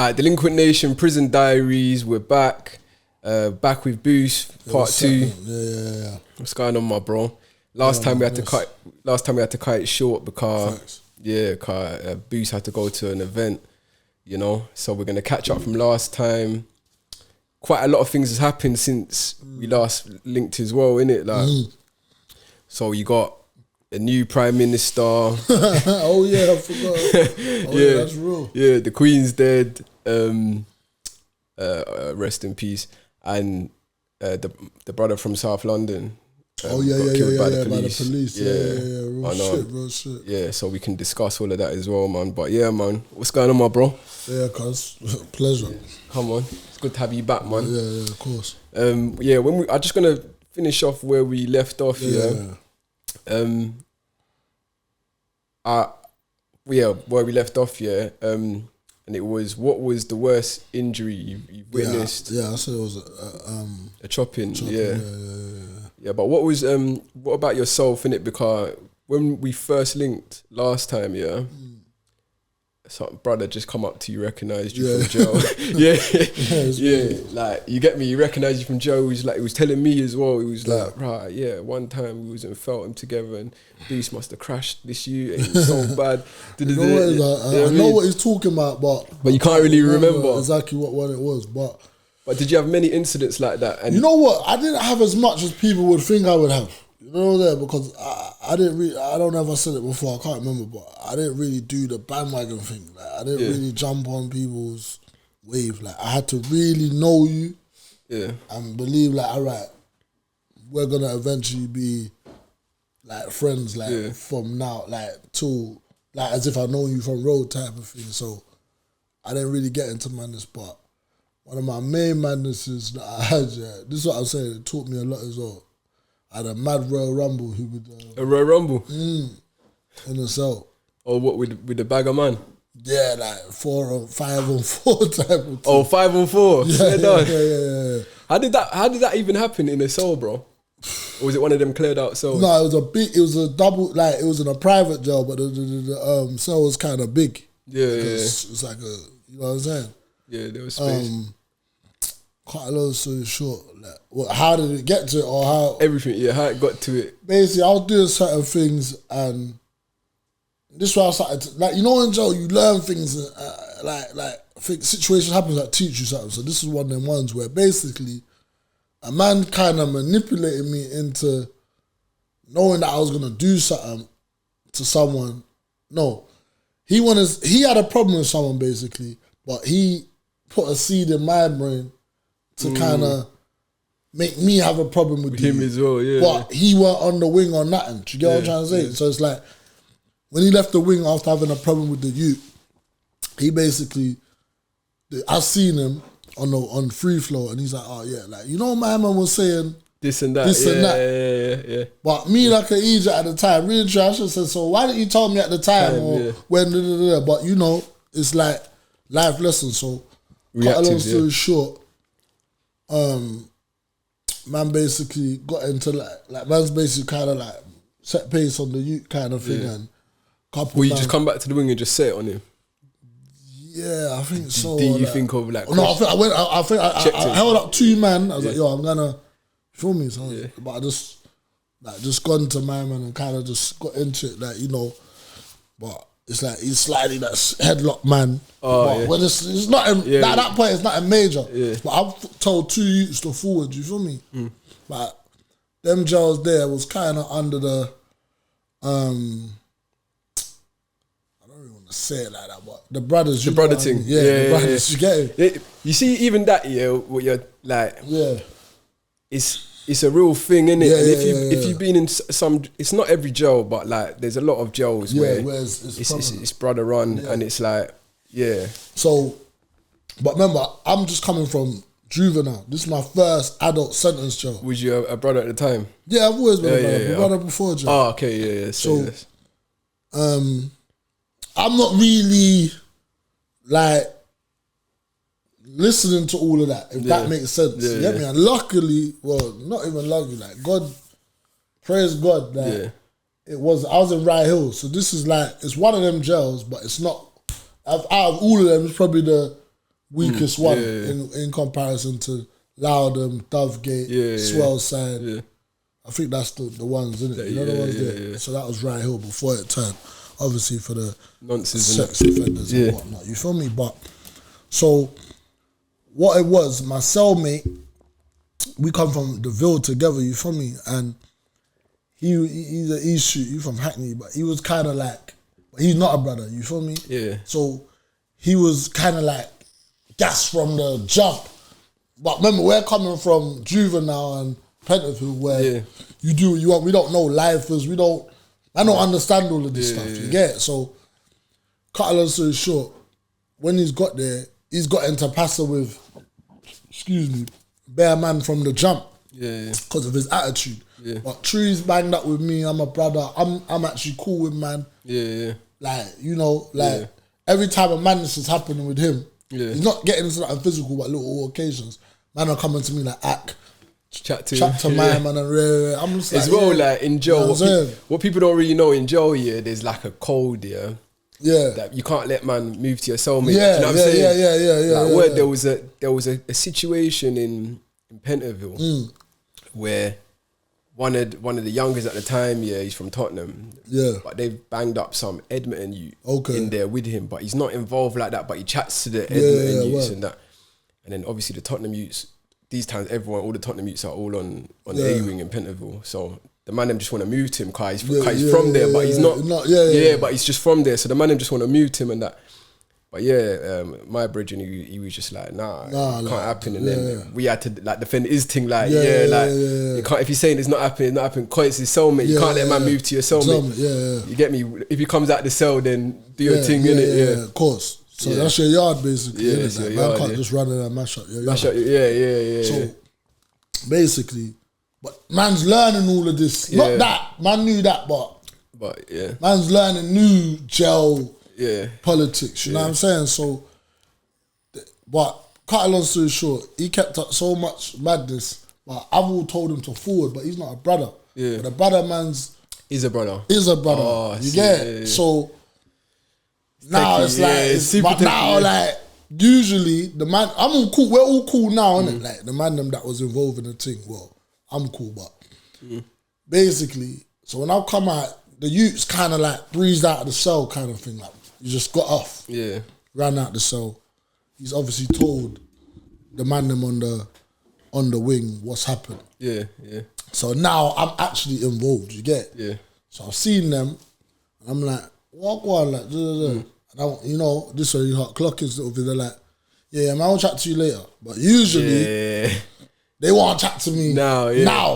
Delinquent Nation, Prison Diaries. We're back. Back with Boost, part 2. Yeah. What's going on, my bro? Last time we had to cut it short because Boost had to go to an event, you know. So we're gonna catch up from last time. Quite a lot of things has happened since we last linked as well, innit? Like, so you got a new Prime Minister. Oh yeah, I forgot. Oh yeah, that's real. Yeah, the Queen's dead. Rest in peace. And the brother from South London. Got killed by the police. Yeah. Real shit. Yeah, so we can discuss all of that as well, man. But yeah, man, what's going on, my bro? Yeah, cuz pleasure. Come on, it's good to have you back, man. Yeah, of course. I'm just gonna finish off where we left off. Where we left off. And it was, what was the worst injury you've witnessed? Yeah, I said it was a chopping. Yeah, but what about yourself, innit? Because when we first linked last time, some brother just come up to you, recognised you from jail. Like, you get me, he recognised you from jail. He was telling me as well, he was like, right, one time we was in Feltham together and Beast must have crashed this year and it was so bad. I know what he's talking about, but you can't really remember exactly what it was. But did you have many incidents like that? And you know what? I didn't have as much as people would think I would have. You know that, because I didn't really, I don't know if I said it before, I can't remember, but I didn't really do the bandwagon thing. Like, I didn't really jump on people's wave. Like, I had to really know you and believe, like, all right, we're going to eventually be, like, friends, like, from now, like, till, like, as if I know you from road type of thing. So I didn't really get into madness, but one of my main madnesses that I had, this is what I'm saying, it taught me a lot as well. I had a mad Royal Rumble who would... a Royal Rumble? In the cell. Or what, with the bag of man? Yeah, like 5 on 4 type of thing. Oh, 5 on 4? Yeah. How did that even happen in a cell, bro? Or was it one of them cleared out cells? No, it was a double, like, it was in a private jail, but the cell was kind of big. Yeah. It's like a, you know what I'm saying? Yeah, there was space. Quite a long story short, like, how did it get to it, or how... Everything, how it got to it. Basically, I was doing certain things, and this is where I started to, like, you know, in jail, you learn things, situations happen that teach you something. So this is one of them ones where basically a man kind of manipulated me into knowing that I was going to do something to someone. No, he had a problem with someone, basically, but he put a seed in my brain to kind of make me have a problem with him as well, yeah. But he weren't on the wing or nothing. Do you get what I'm trying to say? Yeah. So it's like, when he left the wing after having a problem with the youth, he basically, I seen him on free flow, and he's like, oh yeah, like, you know, my man was saying this and that. Yeah. But me, like an idiot at the time, really I should have said, so why didn't you tell me at the time when, but you know, it's like life lessons. So cut a long story short, man basically got into like man's basically kind of like set pace on the youth kind of thing, and couple. Will you just come back to the wing and just set it on him? Yeah, I think so. Do you think of like? No, I think I held up 2 man. I was like, yo, I'm gonna feel me. So but I just gone to my man and kind of just got into it, like, you know, but. It's like he's slightly that headlock man. But when it's not at that point, it's not a major. Yeah. But I've told 2 youths to forward, you feel me? But them jails there was kind of under the I don't really want to say it like that, but the brothers, the brother thing. The brothers, you get it? You see, even that, what you're like, it's a real thing, innit? And if you've been in some, it's not every jail, but like there's a lot of jails where it's brother run, and it's like, So, but remember, I'm just coming from juvenile. This is my first adult sentence jail. Was you a brother at the time? Yeah, I've always been a brother. Brother before jail. Oh, okay, yeah. So, I'm not really like listening to all of that, if that makes sense. You get me? And luckily, well, not even luckily, like, God, praise God, that I was in Rye Hill, so this is like, it's one of them jails, but it's not, out of all of them, it's probably the weakest one in comparison to Loudon, Dovegate, Swellside. Yeah. I think that's the ones, isn't it? You know the ones there? Yeah. So that was Rye Hill before it turned, obviously, for the nonsense, sex offenders and whatnot. You feel me? But, so, what it was, my cellmate, we come from the Ville together, you feel me? And he's from Hackney, but he was kind of like, he's not a brother, you feel me? Yeah. So, he was kind of like gas from the jump. But remember, we're coming from Juvenile and Pentonville, where you do what you want. We don't know lifers. I don't understand all of this stuff. You get it? So, cut a long story short, when he's got there, he's got into Paso with, bare man from the jump. Because of his attitude. But Tree's banged up with me. I'm a brother. I'm actually cool with man. Like, every time a madness is happening with him, he's not getting into that physical, but little occasions. Man are coming to me like, chat to my man and I'm just like, as well, like in jail, what people don't really know in jail, there's like a code, that you can't let man move to your cellmate. Yeah, you know what I'm saying? Like, there was a situation in Pentonville where one of the youngest at the time, he's from Tottenham. But they've banged up some Edmonton youth in there with him, but he's not involved like that, but he chats to the Edmonton youths and that. And then obviously the Tottenham youths, these times all the Tottenham youths are all on the A-wing in Pentonville. So the man them just want to move to him because he's from there, but he's not. But he's just from there. So the man them just want to move to him and that. But my bridge, and he was just like, nah, it can't happen. And then we had to like defend his thing, like, you can't, if he's saying it's not happening, Cause it's his cellmate. You can't let man move to your cellmate. You get me? If he comes out the cell, then do your thing, innit? Yeah, of course. So that's your yard, basically. Like, man can't just run in and mash up your yard. So basically, but man's learning all of this. Not that man knew that, but man's learning new jail politics. You know what I'm saying? So, but cut a long story short, he kept up so much madness. But I've all told him to forward, but he's not a brother. But the brother is a brother. Oh, you get it? So. Now it's like, but now like usually the man, I'm all cool. We're all cool now, innit? Like the man them that was involved in the thing. Well, I'm cool, but basically, so when I come out, the youths kind of like breezed out of the cell, kind of thing. Like you just got off, ran out the cell. He's obviously told the man them on the wing what's happened. So now I'm actually involved. You get? So I've seen them, and I'm like. Walk on like, and I, this very hot clock is sort of they're like, man, I'll chat to you later. But usually they want to chat to me now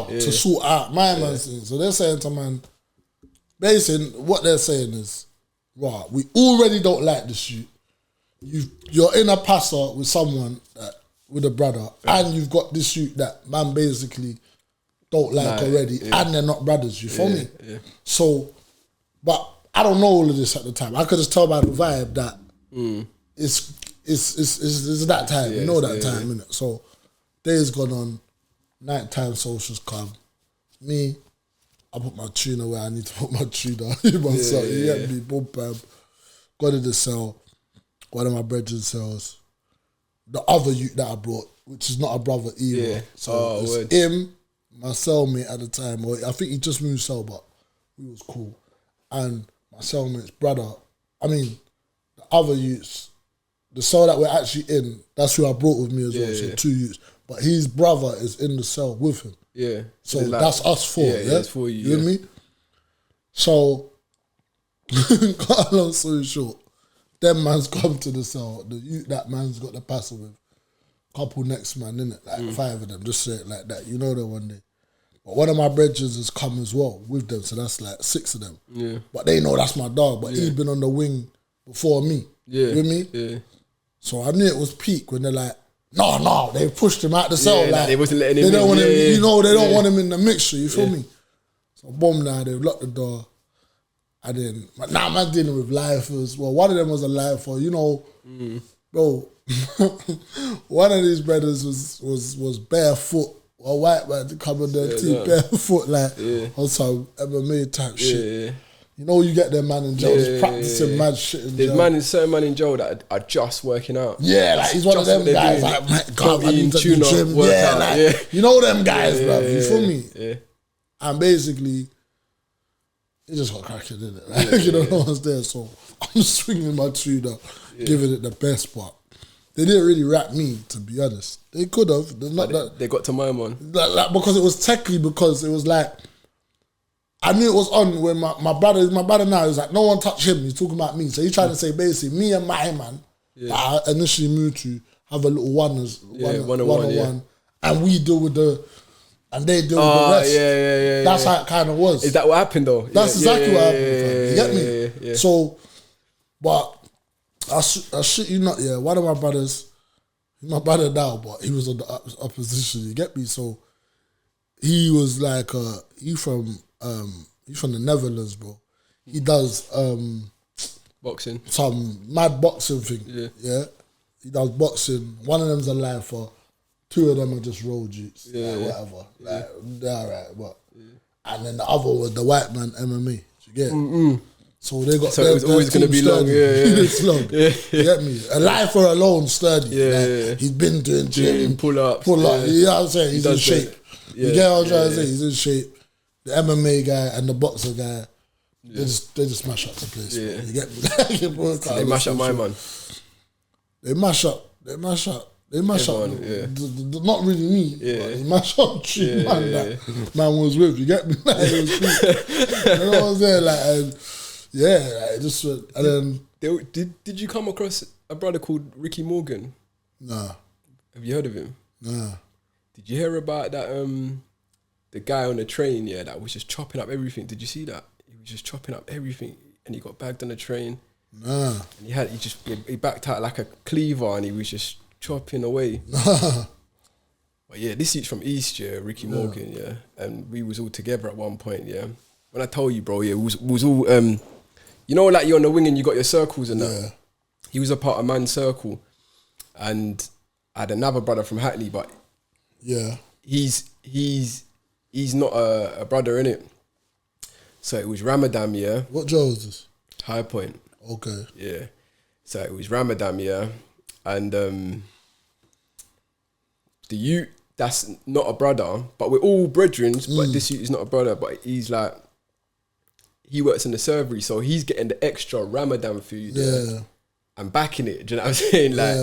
to sort out my man's thing. So they're saying to man, basically what they're saying is, right, we already don't like the shoot. You're in a passer with someone with a brother, and you've got this shoot that man basically don't like already, and they're not brothers. You feel me? So, but. I don't know all of this at the time. I could just tell by the vibe that it's that time. You know that time, innit? So days gone on, nighttime socials come. Me, I put my tuna where I need to put my tuna. You get me, boom, bam. Got to the cell. One of my brethren's cells. The other youth that I brought, which is not a brother either. So it's him, my cellmate at the time. Or I think he just moved cell, but we was cool. And my cellmate's brother, the other youths, the cell that we're actually in, that's who I brought with me as well, so 2 youths. But his brother is in the cell with him. So that's us 4, it's 4 you. You know what I mean? So, cut a long story short, them man's come to the cell, the youth that man's got the passer with, couple next man, innit? Like 5 of them, just say it like that. You know that one day. But one of my brethren has come as well with them, so that's like 6 of them. But they know that's my dog, but he's been on the wing before me. You with me? So I knew it was peak when they're like, no, they pushed him out the cell. Like they wasn't letting him in. They don't want him, they don't want him in the mixture, you feel me? So boom, now they've locked the door. And then, now man's dealing with lifers. Well, one of them was a lifer, bro. One of these brothers was barefoot. A white man to come on their team barefoot, like on some MMA type shit. You know, you get them man in jail, just practicing mad shit in jail. There's certain man in jail that are just working out. Yeah, like he's one of them guys. Like, God, I need to do gym. Yeah, like you know them guys, bro. You feel me? Yeah. And basically, it just got cracking, didn't it? Like, you know, no one's there, so I'm swinging my tune up, giving it the best part. They didn't really rap me, to be honest. They could have. They got to my one. Like, because it was techie, because it was like, I knew it was on when my brother now is like, no one touch him. He's talking about me. So he's trying to say basically, me and my man that I initially moved to have a little one-on-one. And we deal with and they deal with the rest. That's how it kind of was. Is that what happened though? That's exactly what happened. You get me? Yeah. So, but I shit you not, one of my brothers, he's my brother now, but he was on the opposition, you get me? So he was like, he's from the Netherlands, bro. He does boxing. Some mad boxing thing. Yeah. He does boxing. One of them's a lifer. Two of them are just road jutes. Whatever. Like, they're alright, but and then the other was the white man MMA. You get it? So they got. So it was always going to be long. It's long. You get me? A lifer alone sturdy. He's been doing gym, pull ups. You know what I'm saying? He's in shape. You get what I'm trying to say? He's in shape. The MMA guy and the boxer guy, they just mash up the place. Yeah. You get me? They mash up my man. They mash up. Everyone, not really me. But they mash up three man that man was with. You get me? Like, it was cool. You know what I'm saying? Like, just went, and then did you come across a brother called Ricky Morgan? Nah. Have you heard of him? Nah. Did you hear about that? The guy on the train, that was just chopping up everything. Did you see that? He was just chopping up everything, and he got bagged on the train. Nah. And he backed out like a cleaver, and he was just chopping away. But this is from East, Ricky Morgan, and we was all together at one point, When I told you, bro, it was all, you know, like you're on the wing and you got your circles and that. He was a part of man's circle, and I had another brother from Hackney, but he's not a brother, innit? So it was Ramadan, What jail is this? High Point. Okay. Yeah. So it was Ramadan, and the youth that's not a brother, but we're all brethren, but this youth is not a brother, but he's like, he works in the servery, so he's getting the extra Ramadan food and backing it, do you know what I'm saying? Like,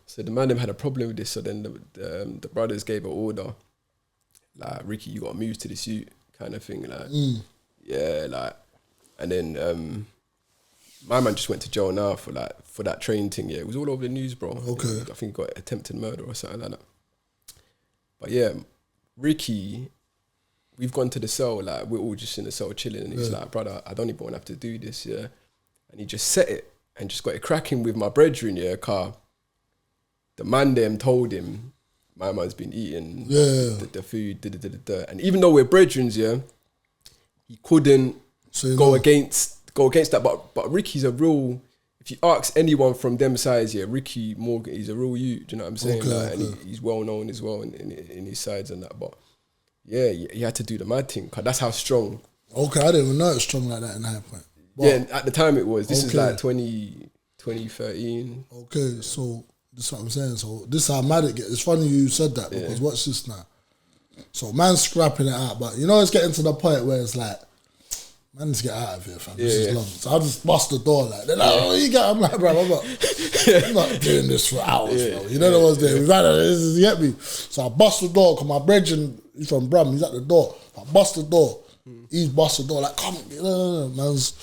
so the man them had a problem with this, so then the brothers gave an order, like, Ricky, you got to move to this youth kind of thing, like, and then my man just went to jail now for that train thing, It was all over the news, bro. Okay. I think he got attempted murder or something like that. But Ricky, we've gone to the cell, like, we're all just in the cell chilling, and he's like, brother, I don't even want to have to do this, And he just set it and just got it cracking with my brethren, car. The man them told him, my man's been eating the food, and even though we're brethren, he couldn't go against that. But Ricky's a real. If you ask anyone from them sides, Ricky Morgan, he's a real you. Do you know what I'm saying? And he's well known as well in his sides and that. But he had to do the mad thing, cause that's how strong. Okay, I didn't even know it was strong like that in High Point. But at the time it was. This is like 2013. Okay, so this is what I'm saying. So this is how mad it gets. It's funny you said that, because watch this now. So man's scrapping it out, but you know it's getting to the point where it's like, man, let's get out of here, fam. This is long. So I just bust the door like, they're like, oh, you get. I'm like, bro, I'm not doing this for hours, bro. You know what I'm saying? We've had this, you get me? So I bust the door, because my brethren, he's from Brum, he's at the door. I bust the door. He's bust the door, like, come, no. Man's,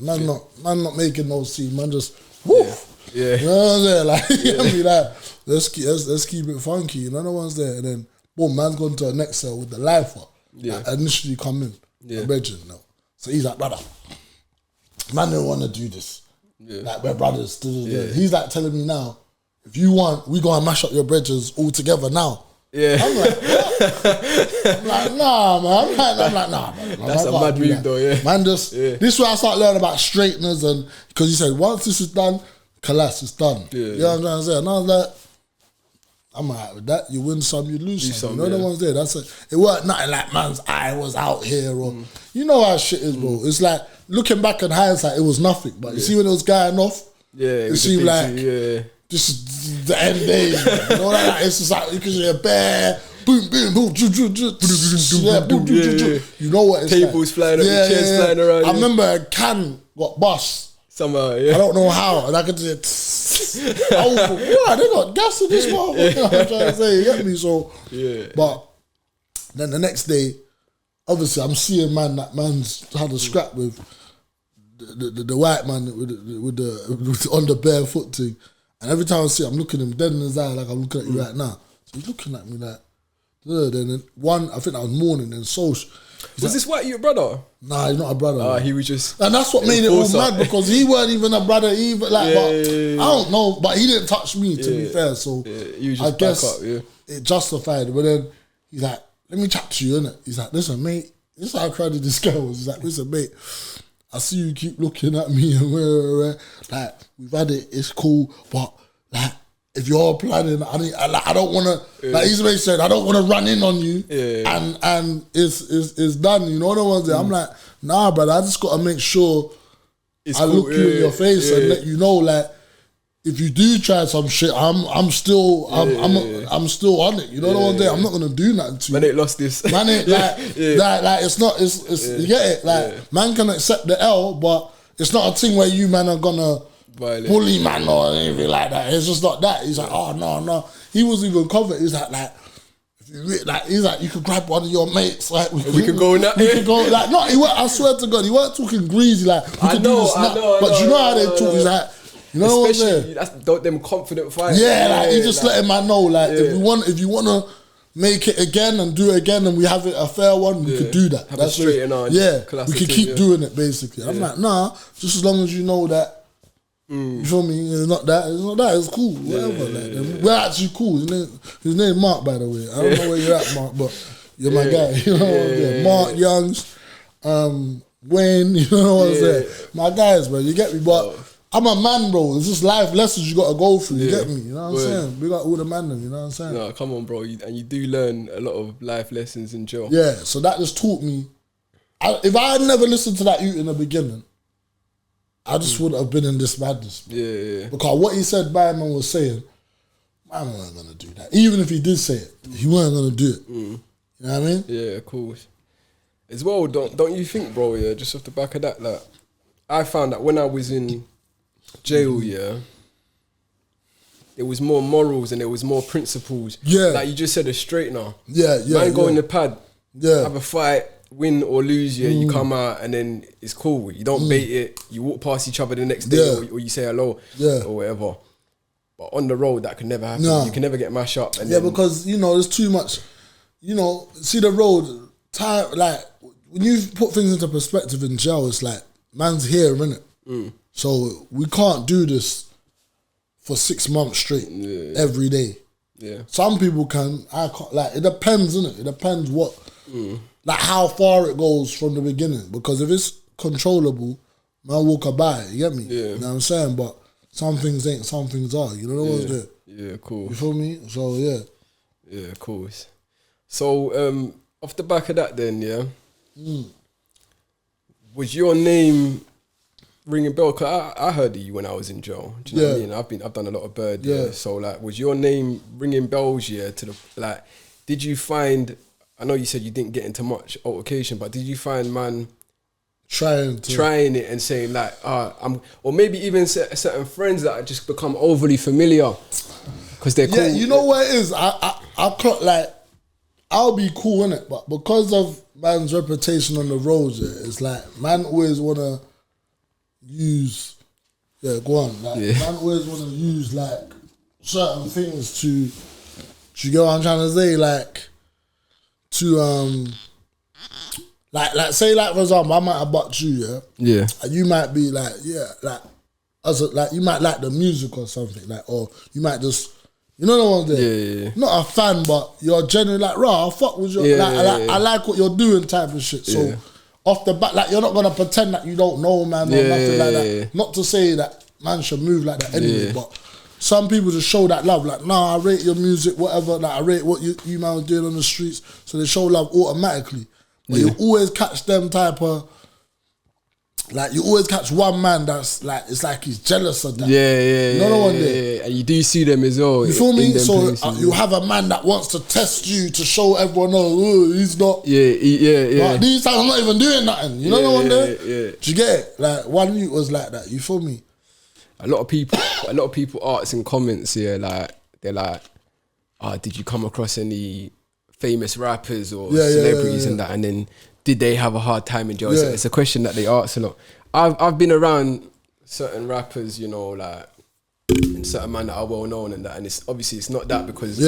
man not making no scene, man just, woof. You know what I'm saying? Like, you get me? Like, let's keep it funky, you know, no one's there. And then, boom, man's gone to the next cell with the lifer. Like, initially come in. The brethren, no. So he's like, brother, man don't want to do this. Like, we're brothers. He's like telling me now, if you want, we go and mash up your brethren all together now. I'm like, what? I'm like, nah, man. I'm like, nah, man. That's a mad move, though, Man, this is where I start learning about straighteners, and because he said, once this is done, Kalas, it's done. You know what I'm trying to say? And I was like, I'm alright with that. You win some, you lose some. You know the ones there. That's it. It weren't nothing like man's eye was out here, or you know how shit is, bro. It's like looking back in hindsight, it was nothing. But you see when it was going off, it seemed like this is the end day. You know, like it's just like you can hear bear, boom, boom, boom, you know what it's tables like. flying up, chairs flying around. I remember a can got bust. Somehow, I don't know how, and I could just wow, they got gas in this motherfucker. I'm trying to say, you get me? So, but then the next day, obviously, I'm seeing that man's had a scrap with the white man with the on the barefoot thing, and every time I see him, I'm looking at him dead in his eye like I'm looking at you right now. So he's looking at me like, then one, I think that was morning, and social. Was this white your brother? Nah, he's not a brother. He was just... And that's what made it all mad, because he weren't even a brother either. Like, I don't know, but he didn't touch me, to be fair. So I guess it justified it. But then he's like, let me chat to you, innit? He's like, listen, mate. This is how crowded this girl was. He's like, listen, mate, I see you keep looking at me and where. Like, we've had it, it's cool, but like, if you're planning, I don't want to. Like he's basically said, I don't want to run in on you, and it's done. You know what I was there. I'm like, nah, brother. I just got to make sure I look you in your face and let you know, like, if you do try some shit, I'm still on it. You know what I'm saying? I'm not gonna do nothing to you. Man ain't lost this. Man ain't like it's not. It's you get it. Like man can accept the L, but it's not a thing where you man are gonna bully man or anything like that. It's just not that. He's like, oh no. He was even covered. He's like if you he's like, you could grab one of your mates. Like we could go now. We could go like no. He weren't, I swear to God, he weren't talking greasy like we could do this now. But you know how they talk. He's like, you know what I'm saying? That's them confident fights. Yeah, like he just letting man know, like if you wanna make it again and do it again and we have it a fair one, we could do that. Have that's straight and on. Yeah, we could keep doing it basically. I'm like, nah, just as long as you know that. You feel me? It's not that. It's cool. Whatever. Like, we're actually cool. His name Mark, by the way. I don't know where you're at, Mark, but you're my guy. You know what I'm saying? Mark Youngs, Wayne. You know what I'm saying? My guys, bro. You get me? But I'm a man, bro. It's just life lessons you got to go through. You get me? You know what I'm saying? We got all the man them. You know what I'm saying? No, come on, bro. And you do learn a lot of life lessons in jail. Yeah. So that just taught me. If I had never listened to that youth in the beginning, I just wouldn't have been in this madness. Yeah. Because what he said, man was saying, man wasn't going to do that. Even if he did say it, he wasn't going to do it. You know what I mean? Yeah, of course. As well, don't you think, bro, just off the back of that, like, I found that when I was in jail, there was more morals and there was more principles. Yeah. Like you just said, a straightener. Yeah. Man go in the pad, have a fight, win or lose, you come out and then it's cool. You don't bait it. You walk past each other the next day or you say hello or whatever. But on the road, that can never happen. No. You can never get mashed up. And because, there's too much, see the road, time, like, when you put things into perspective in jail, it's like, man's here, innit? So we can't do this for 6 months straight, every day. Yeah. Some people can, I can't, like, it depends, innit? It depends what... Like how far it goes from the beginning. Because if it's controllable, man walk about it, you get me? Yeah. You know what I'm saying? But some things ain't, some things are. You know what I'm saying? Yeah, cool. You feel me? So, yeah. Yeah, of course. So, off the back of that then, was your name ringing bell? Cause I heard of you when I was in jail. Do you know what I mean? I've done a lot of bird, So, like, was your name ringing bells, to the, like, did you find... I know you said you didn't get into much altercation, but did you find man trying it and saying like, or maybe even certain friends that just become overly familiar because they're cool? Yeah, you know what it is? I can't, like, I'll be cool in it, but because of man's reputation on the roads, it's like man always wanna use. Yeah, go on. Like man always wanna use like certain things to. You get what I'm trying to say? Like. To like say like for example, I might have bucked you, and you might be like, like you might like the music or something, like, or you might just, you know what I'm saying? Not a fan, but you're genuinely like, I fuck with you, I like what you're doing, type of shit. So off the bat, like you're not gonna pretend that you don't know, man, or nothing like that. Not to say that man should move like that anyway, but. Some people just show that love, like, I rate your music, whatever, like, I rate what you man was doing on the streets, so they show love automatically. But you always catch them type of like you always catch one man that's like, it's like he's jealous of that. Yeah. You know the one there? Yeah. And you do see them as well. You feel me? So places, you have a man that wants to test you to show everyone, oh, he's not. Yeah. Like, these times I'm not even doing nothing. You know the one there? Yeah. Do you get it? Like one youth was like that. You feel me? A lot of people ask in comments here, like they're like, did you come across any famous rappers or celebrities and that, and then did they have a hard time in jail? Yeah. It's a question that they ask a lot. I've been around certain rappers, you know, like, and certain man that are well known and that, and it's obviously it's not that, because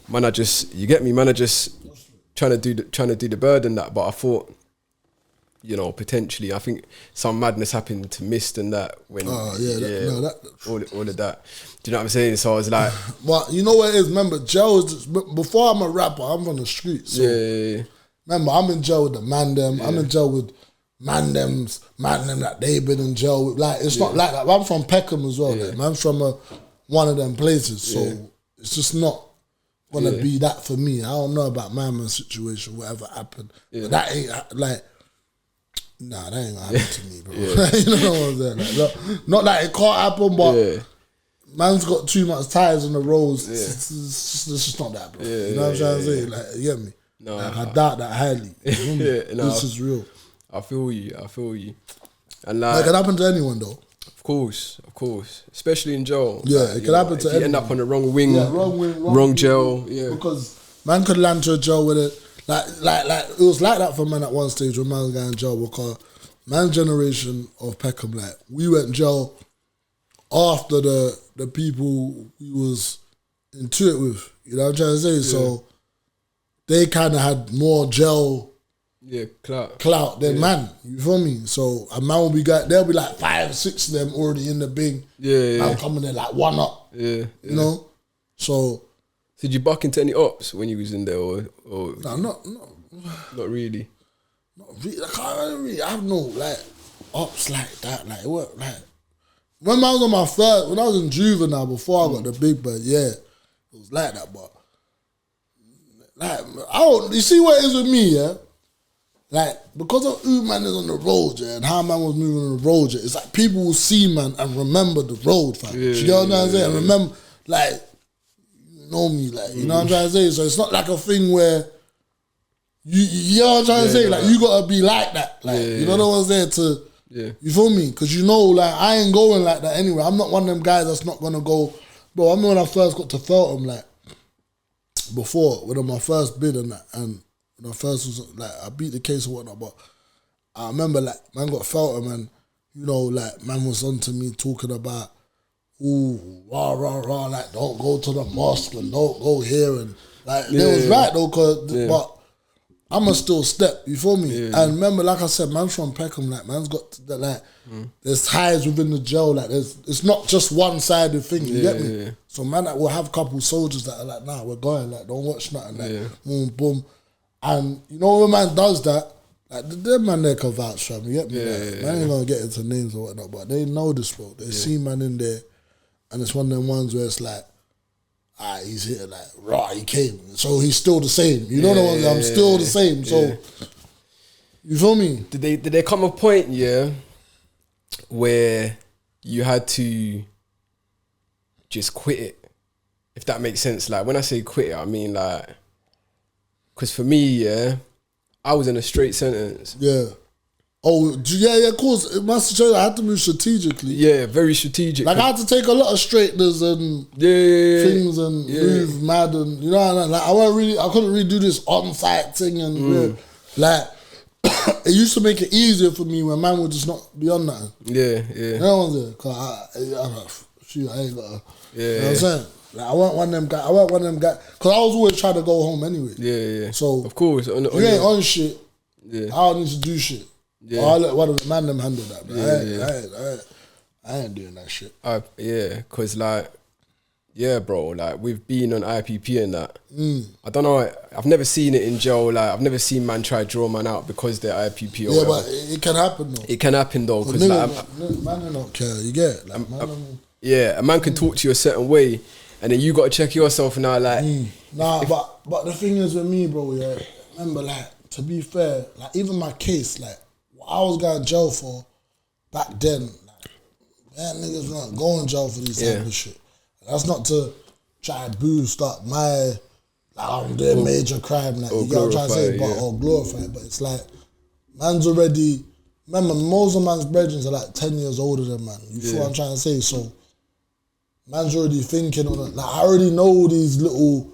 man, you get me, man, are just trying to do the bird and that. But I thought, you know, potentially, I think some madness happened to Mist and that when all of that. Do you know what I'm saying? So I was like, but you know what it is? Remember, jail is just, before I'm a rapper, I'm from the streets. So remember, I'm in jail with the man them. I'm in jail with man them that they've been in jail with. Like it's not like that. I'm from Peckham as well. Like, I'm from one of them places. So it's just not gonna be that for me. I don't know about my man's situation, whatever happened. But that ain't like. Nah, that ain't gonna happen to me, bro. You know what I'm saying? Like, not that it can't happen, but man's got too much tires on the roads. It's just not that, bro. You know what I'm trying to say? Like, you get me? No, like, I doubt that highly. This is real. I feel you. And like, it can happen to anyone, though. Of course. Especially in jail. Yeah, it can happen to anyone. You end up on the wrong wing, wrong jail. Yeah, because man could land to a jail with it. Like it was like that for man at one stage when man was going in jail, because man's generation of Peckham, like we went in jail after the people we was into it with. You know what I'm trying to say? So they kind of had more jail clout than man. You feel me? So a man will be there'll be like 5, 6 of them already in the bing. Man coming there like one up. You know? So did you buck into any ops when you was in there, or no, not really? Not really. Like, I don't really have no like ops like that. Like what? Like when I was on my first, when I was in juvenile before I got the big bird, it was like that. But like I don't. You see what it is with me, Like because of who man is on the road, and how man was moving on the road, it's like people will see man and remember the road, fam. You know what I'm saying? And remember, like. Know me, like, you know what I'm trying to say? So it's not like a thing where you know what I'm trying to say? Like, you gotta be like that. Like, you know what I'm saying? You feel me? Because you know, like, I ain't going like that anyway. I'm not one of them guys that's not gonna go. Bro, I remember when I first got to Feltham, like, before, when my first bid and that, and when I first was, like, I beat the case or whatnot, but I remember, like, man got Feltham and, you know, like, man was on to me talking about, ooh, rah, like, don't go to the mosque and don't go here. And, like, it was right, though, but I'ma still step, you feel me? And remember, like I said, man's from Peckham, like, man's got, like, there's ties within the jail, like, it's not just one-sided thing, you get me? So, man, like, we'll have a couple soldiers that are like, nah, we're going, like, don't watch nothing, like, boom, boom. And, you know, when man does that, like, the man there can vouch for me, you get me? Man ain't gonna get into names or whatnot, but they know this, bro. They see man in there. And it's one of them ones where it's like, he's here, like, he came. So he's still the same. You know what I'm still the same. So, you feel me? Did there come a point, where you had to just quit it? If that makes sense. Like, when I say quit it, I mean, like, because for me, I was in a straight sentence. Oh, of course. It must show I had to move strategically. Yeah, very strategic. Like, I had to take a lot of straighteners and things and move mad and, you know, like, I couldn't really do this on-site thing and, like, it used to make it easier for me when man would just not be on that. You know what I'm saying? Because I ain't got to, you know what I'm saying? Like, I weren't one of them guys, because I was always trying to go home anyway. So, of course. If you ain't on shit, I don't need to do shit. I'll let one of the man them handle that, but I ain't doing that shit. Because like, bro, like we've been on IPP and that. I don't know, I've never seen it in jail. Like, I've never seen man try to draw man out because they're IPP or whatever. But it can happen though. It can happen though, because like, man don't care. You get it? Like, a man can talk to you a certain way, and then you got to check yourself now. Like, but the thing is with me, bro. Remember, like, to be fair, like, even my case, like, what I was going to jail for back then, man, niggas weren't going to jail for these type of shit. That's not to try to boost up my, like, I'm doing major crime, like, you get what I'm trying to say, or glorify it, but it's like, man's already, remember, most of man's brethren are like 10 years older than man, you feel what I'm trying to say, so, man's already thinking on it, like, I already know these little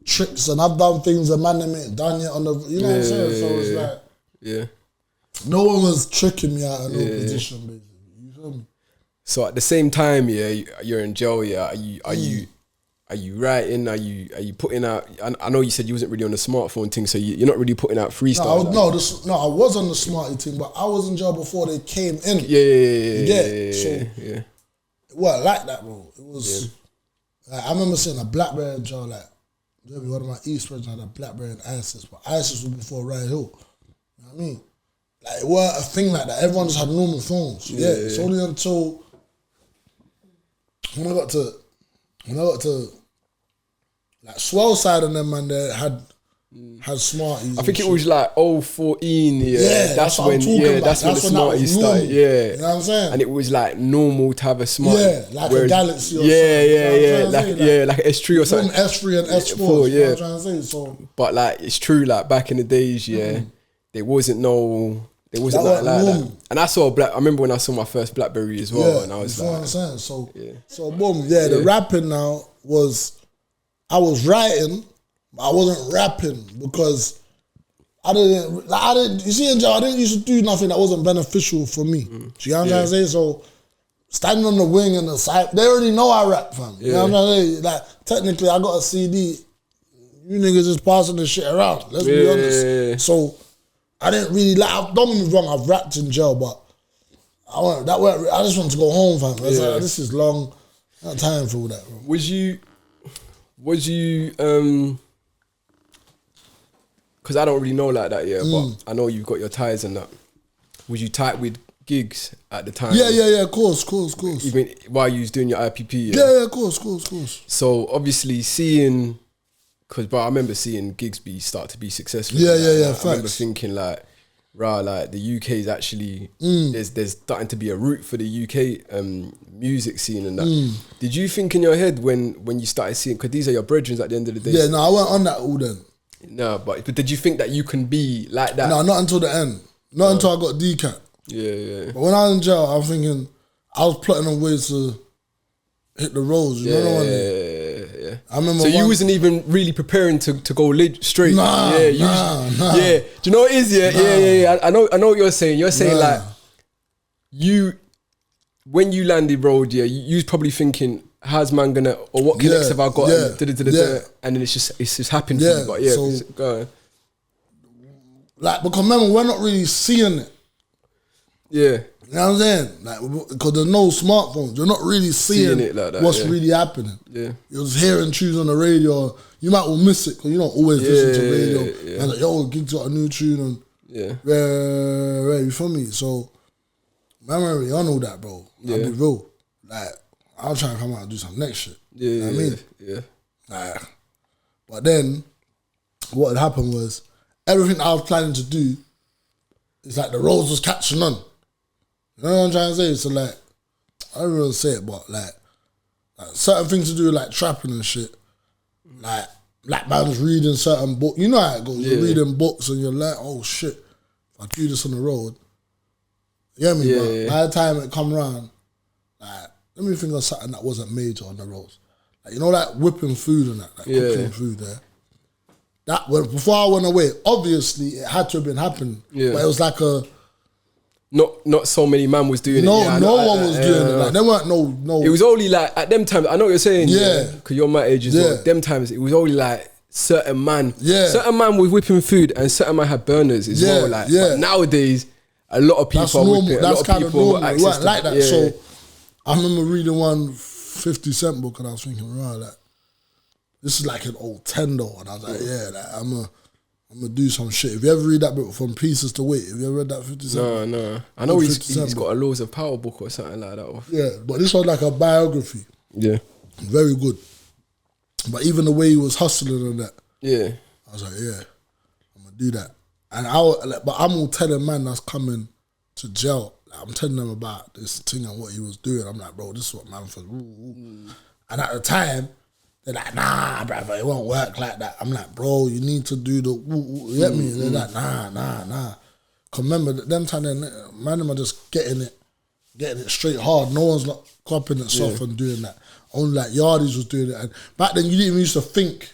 tricks, and I've done things that man ain't done yet on the, you know what I'm saying, so it's like, no one was tricking me out of no position, basically, you feel me? So at the same time, you're in jail, are you writing? Are you putting out? I know you said you wasn't really on the smartphone thing, so you're not really putting out freestyle. I was on the smarty thing, but I was in jail before they came in. It wasn't like that, bro. It was. Like, I remember seeing a Blackberry in jail. Like, one of my East friends had a Blackberry and ISIS, but ISIS was before Riot Hill. You know what I mean? Like, it wasn't a thing like that. Everyone just had normal phones. It's only until when I got to like Swell side and them, man, they had smarties. I think it was like 014, that's when the smarties started. You know what I'm saying? And it was like normal to have a smartie. Like a Galaxy or something. Like an S3 or something. S3 and S4, you know what I'm trying to say? So, but like it's true, like back in the days, there wasn't like that. And I saw I remember when I saw my first Blackberry as well, and I was like, what I'm saying? So boom, the rapping now was, I was writing, but I wasn't rapping because I didn't, you see in jail, I didn't used to do nothing that wasn't beneficial for me. Do you know what I'm trying to say? So standing on the wing and the side, they already know I rap, fam. You know what I'm trying to say? Like, technically I got a CD, you niggas just passing this shit around, let's be honest. So I didn't really like, don't get me wrong, I've rapped in jail, but I just wanted to go home, fam. I was like, this is long, not time for all that, bro. Was you because I don't really know like that, but I know you've got your ties and that. Was you tight with gigs at the time? Yeah, of course. Even while you was doing your IPP? Yeah, of course. So obviously seeing, but I remember seeing gigs start to be successful. Yeah, I remember thinking like, like the UK is actually, there's starting to be a route for the UK music scene and that. Did you think in your head when you started seeing, because these are your brethren at the end of the day? Yeah, no, I went on that all then. No, but did you think that you can be like that? No, not until the end. Not until I got DCAT. Yeah. But when I was in jail, I was thinking, I was plotting on ways to hit the roads. You know what I mean? Yeah. I remember. So you wasn't even really preparing to go straight. Nah. Yeah. Do you know what it is? Yeah. I know what you're saying. You're saying like when you landed road, you was probably thinking, how's man gonna, or what connects have I got? And then it's just happened for you. But so, go on. Like, because remember, we're not really seeing it. Yeah. You know what I'm saying? Like, because there's no smartphones, you're not really seeing it like that, what's really happening. Yeah. You're just hearing tunes on the radio. You might all miss it because you don't always listen to radio. And like, yo, Gig's got a new tune and you feel me? So, man, I'm really on all that, bro. I'll be real. Like, I'll try and come out and do some next shit. You know what I mean? Yeah. Like, but then, what had happened was, everything I was planning to do, it's like the roads was catching on. You know what I'm trying to say? So like, I don't really say it, but like certain things to do with like trapping and shit. Like black man's reading certain books. You know how it goes. You're reading books and you're like, oh shit, if I do this on the road. You get me? But by the time it come around, like, let me think of something that wasn't major on the roads. Like, you know, like whipping food and that, like cooking food there. That before I went away, obviously it had to have been happening. Yeah. But it was like a not so many man was doing it. No one was doing it. Like, there weren't no. It was only like at them times. I know what you're saying. Yeah. Because you're my age as well. Them times it was only like certain man. Yeah. Certain man was whipping food and certain man had burners as well. Like but nowadays, a lot of people are whipping. That's kind of normal. It wasn't like that. Yeah. So I remember reading one 50 Cent book and I was thinking, right, like, this is like an old Tendo, and I was like, I'm gonna do some shit. If you ever read that book, From Pieces to Weight, have you ever read that 50 Cent? No. I know he's got a Laws of Power book or something like that. Yeah, but this was like a biography. Yeah. Very good. But even the way he was hustling and that. Yeah. I was like, I'm gonna do that. And but I'm all telling man that's coming to jail I'm telling them about this thing and what he was doing. I'm like, bro, this is what man feels. And at the time, they're like, nah, brother, it won't work like that. I'm like, bro, you need to do the you get me? They're like, nah. Cause remember, them time, man, them are just getting it straight hard. No one's not copying it soft and doing that. Only like Yardies was doing it. And back then, you didn't even used to think,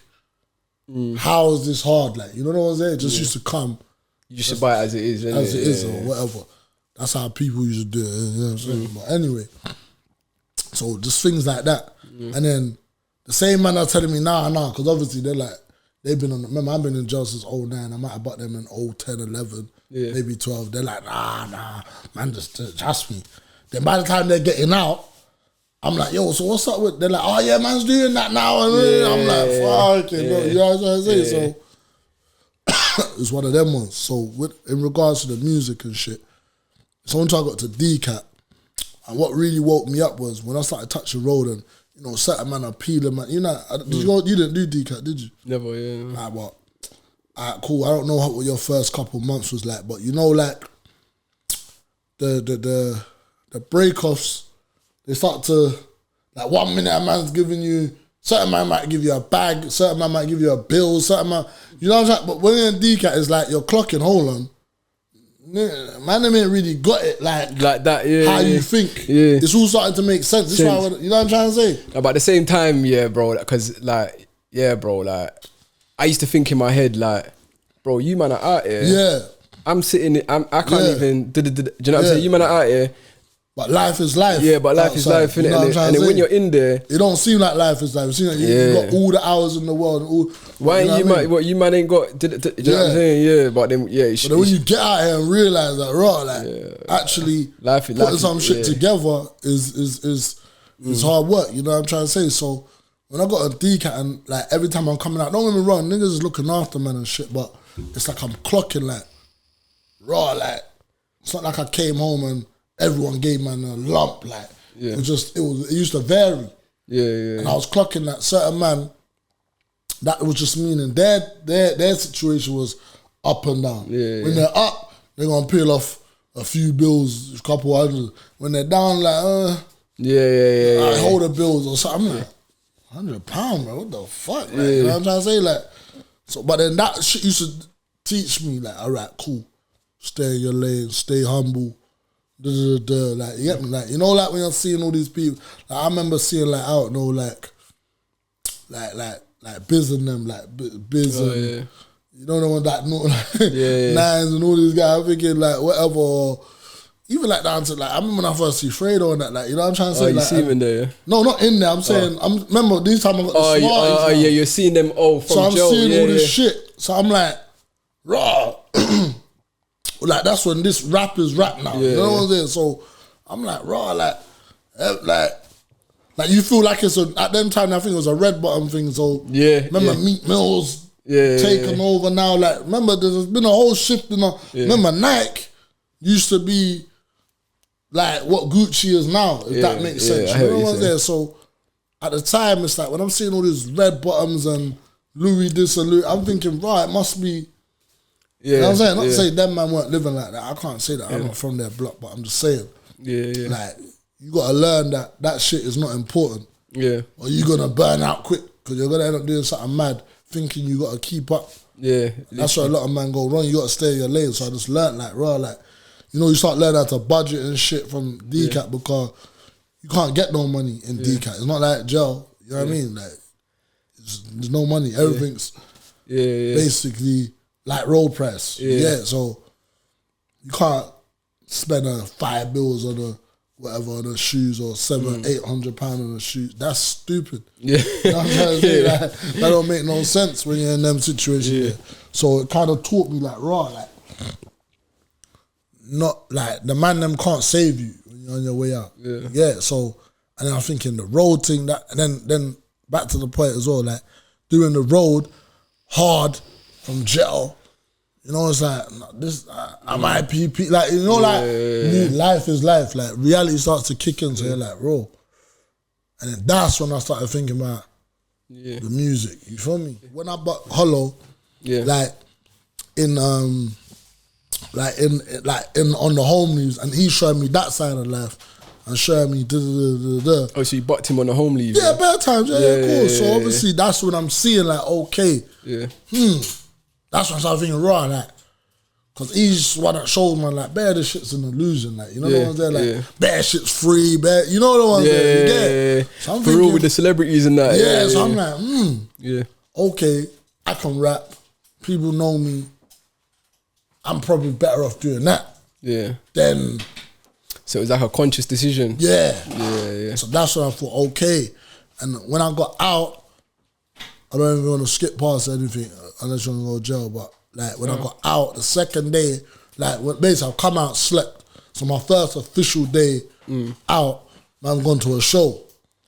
how is this hard? Like, you know what I'm saying? It just used to come. You just buy it as it is, as it is, or whatever. That's how people used to do it. You know what I'm saying? But anyway, so just things like that. And then the same man are telling me, nah, because obviously they're like, they've been on, remember, I've been in jail since 09. I might have bought them in 010, 11, maybe 12. They're like, nah, man, just trust me. Then by the time they're getting out, I'm like, yo, so what's up with, they're like, oh yeah, man's doing that now. And I'm like, fuck it, bro. You know what I'm saying? So it's one of them ones. So in regards to the music and shit, so until I got to DCAT, and what really woke me up was when I started touching road and, you know, certain man are peeling, man. You know, you didn't do DCAT, did you? Never, yeah. Alright, well, alright, cool. I don't know what your first couple months was like, but you know, like the break-offs, they start to, like 1 minute a man's giving you, certain man might give you a bag, certain man might give you a bill, certain man, you know what I'm saying? But when you're in DCAT, it's like you're clocking, hold on. Man, they ain't really got it like that, how you think. Yeah. It's all starting to make sense. This why you know what I'm trying to say? But at the same time, yeah, bro, because like, I used to think in my head, like, bro, you man are out here. Yeah. I'm sitting, I can't even, do you know what I'm saying? You man are out here. But life is life. Yeah, but life is life, innit? And then when you're in there, it don't seem like life is life. It seems like you got all the hours in the world. And all, why ain't you man ain't got, do you know what I'm saying? Yeah, but then, but then when you get out here and realise that, actually putting some shit together is hard work, you know what I'm trying to say? So when I got a DCAT and like every time I'm coming out, don't get me wrong, niggas is looking after man and shit, but it's like I'm clocking like, it's not like I came home and everyone gave man a lump, like it used to vary. And I was clocking that certain man, that was just meaning their situation was up and down. When they're up, they're gonna peel off a few bills, a couple hundred. When they're down, like I hold the bills or something. I'm like, £100, bro, what the fuck? Like, you know what I'm trying to say? Like, so but then that shit used to teach me, like, alright, cool. Stay in your lane, stay humble. Like, you get me? Like, you know, like when you're seeing all these people, like I remember seeing like out, no, like Biz and them, like Biz and you know the one that Nines and all these guys. I'm thinking like whatever, or even like down to like I remember when I first see Fredo and that, like, you know what I'm trying to say? You like, see him in there? No, not in there. I'm saying remember this time I got the Smarties. Yeah, you're seeing them all from so I'm jail. seeing all this shit. So I'm like, raw. Like that's when this rap is rap now. You know what I'm saying? So I'm like, raw, like you feel like it's at them time I think it was a red bottom thing. So remember Meat Mill's taken over now. Like remember there's been a whole shift in remember Nike used to be like what Gucci is now, if that makes sense. You know what I'm saying? So at the time it's like when I'm seeing all these red bottoms and Louis this and Louis, I'm thinking, right, it must be. You know what I'm saying? Not to say them man weren't living like that. I can't say that. I'm not from their block, but I'm just saying. Like, you got to learn that shit is not important. Or you're going to burn out quick because you're going to end up doing something mad thinking you got to keep up. That's where a lot of men go wrong. You got to stay in your lane. So I just learned like, you know, you start learning how to budget and shit from DCAT because you can't get no money in DCAT. It's not like jail. You know what I mean? Like, there's no money. Everything's basically like road price. So you can't spend $5 bills on on the shoes or £700-800 on the shoes. That's stupid. You know what I'm trying to say? Like, that don't make no sense when you're in them situations. So it kind of taught me like not like the man them can't save you when you're on your way out. So and then I'm thinking the road thing that, and then back to the point as well, like doing the road hard from jail, you know, it's like this. I'm IPP, like, you know, like life is life. Like reality starts to kick in, so you're like, bro. And then that's when I started thinking about the music. You feel me? When I bought Hollow, like in like in on the home news, and he showed me that side of life and showing me da. Oh, so you bucked him on the home leave? Yeah, bad times. Yeah, of course. So obviously that's when I'm seeing like, okay, that's when I start thinking raw like. Cause he's one that shows man like bare the shit's an illusion, like you know the ones there like bare shit's free, bare you know the ones there you get. So I'm for real with the celebrities and that. Yeah, so I'm like, okay, I can rap. People know me. I'm probably better off doing that. Yeah. Then. So it was like a conscious decision. Yeah. Yeah. So that's when I thought, okay. And when I got out, I don't even want to skip past anything unless you want to go to jail, but. Like, when I got out, the second day, like, basically, I've come out, slept. So my first official day out, I'm going to a show.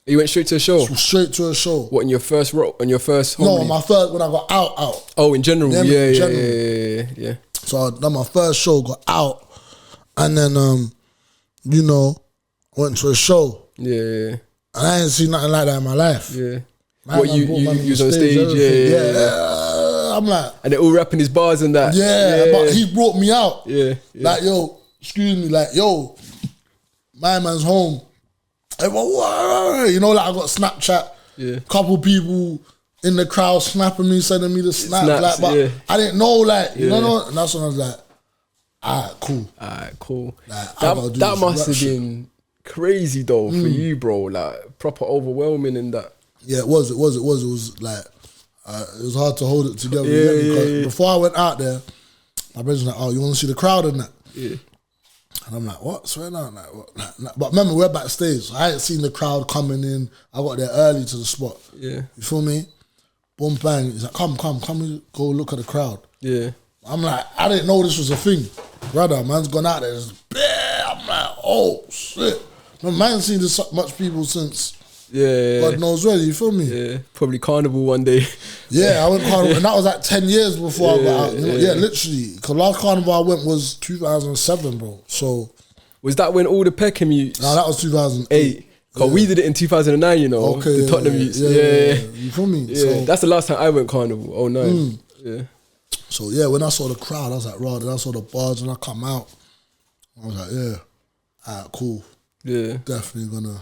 You went straight to a show? Straight to a show. What, in your first home No, my first, when I got out. Oh, in general? Yeah. So I done my first show, got out, and then, you know, went to a show. Yeah. And I ain't seen nothing like that in my life. Yeah. What, you was on stage? Yeah. I'm like, and they're all rapping his bars and that. Yeah, but he brought me out. Yeah. Like, yo, excuse me, like, yo, my man's home. Everyone, you know, like I got Snapchat. Yeah. Couple people in the crowd snapping me, sending me the snaps. Like, but I didn't know, like, you know, and that's when I was like, alright, cool. Like, that must have been crazy though for you, bro. Like, proper overwhelming and that. Yeah, it was like. It was hard to hold it together. Because before I went out there, my brother's like, "Oh, you want to see the crowd and that?" Yeah. And I'm like, "What? Swear down, like what?" But remember, we're backstage. So I hadn't seen the crowd coming in. I got there early to the spot. Yeah. You feel me? Boom, bang. He's like, "Come, go look at the crowd." Yeah. I'm like, I didn't know this was a thing, brother. Man's gone out there. It's bare. I'm like, oh shit. Man, I ain't seen this much people since. Yeah, God knows where, you feel me? Yeah, probably carnival one day. Yeah, I went carnival, and that was like 10 years before I got out. You know? Yeah, literally. Because last carnival I went was 2007, bro. So was that when all the Peckham youths? No, that was 2008. Because we did it in 2009, you know. Okay, the Tottenham youths. Yeah. You feel me? Yeah, so, that's the last time I went carnival. 09. Yeah. So yeah, when I saw the crowd, I was like, right. Then I saw the bars, and I come out. I was like, yeah, alright, cool. Yeah, definitely gonna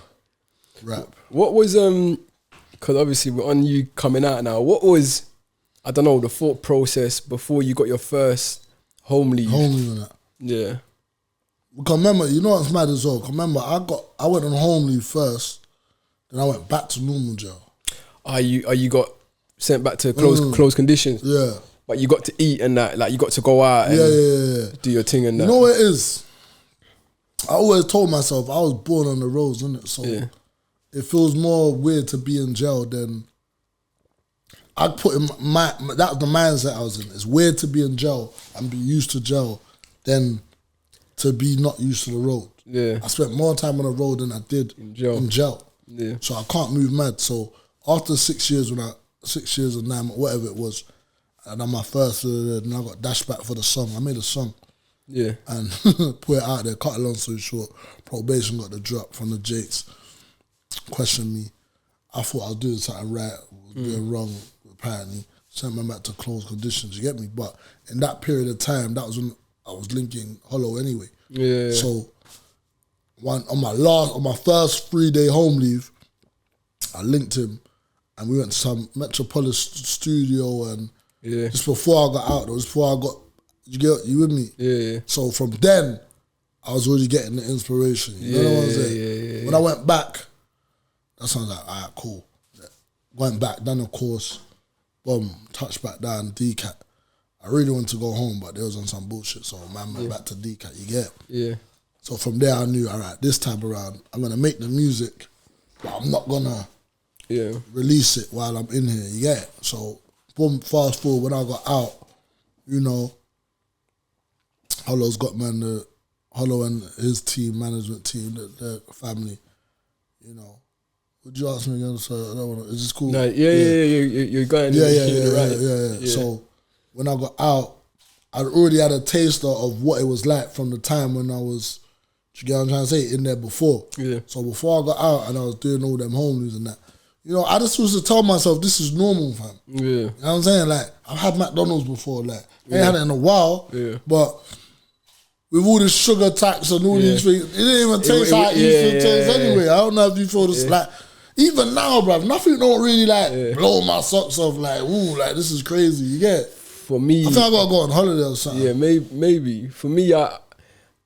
rap. What was because obviously we're on you coming out now. What was, I don't know, the thought process before you got your first home leave? Home leave and that. Yeah. Because remember, you know what's mad as well? Because remember, I went on home leave first, then I went back to normal jail. You got sent back to closed conditions? Yeah. But you got to eat and that, like you got to go out and do your thing and that. You know what it is? I always told myself I was born on the roads, innit? So it feels more weird to be in jail than I put in that was the mindset I was in. It's weird to be in jail and be used to jail than to be not used to the road. Yeah. I spent more time on the road than I did in jail. Yeah. So I can't move mad. So after 6 years, 6 years or 9, whatever it was, and then my first, then I got dashed back for the song. I made a song. Yeah. And put it out there, cut a long story short, probation got the drop from the Jakes, questioned me. I thought I was doing something right, was doing wrong, apparently. Sent me back to closed conditions, you get me? But in that period of time, that was when I was linking Hollow anyway. Yeah. So on my first 3-day home leave, I linked him and we went to some Metropolis studio and just before I got out, you with me? Yeah. So from then, I was already getting the inspiration. You know what I'm saying? Yeah. When I went back, that's when I was like, all right, cool. Went back, done a course, boom, touched back down, DCAT. I really wanted to go home, but they was on some bullshit, so man went back to DCAT, you get it? Yeah. So from there, I knew, all right, this time around, I'm going to make the music, but I'm not going to release it while I'm in here, you get it? So, boom, fast forward, when I got out, you know, Hollow's got Hollow and his team, management team, their family, you know. Would you ask me again? So I don't want to, is this cool? No, you're going yeah. So when I got out, I'd already had a taster of what it was like from the time when I was, you get what I'm trying to say, in there before. Yeah. So before I got out and I was doing all them home news and that, you know, I just used to tell myself this is normal, fam. Yeah. You know what I'm saying? Like, I've had McDonald's before, like, I ain't had it in a while, but with all this sugar tax and all these things, it didn't even taste how it used to taste anyway. I don't know if you feel this like. Even now, bruv, nothing don't really like blow my socks off. Like, ooh, like this is crazy. You get? For me, I think I gotta go on holiday or something. Yeah, maybe. For me, I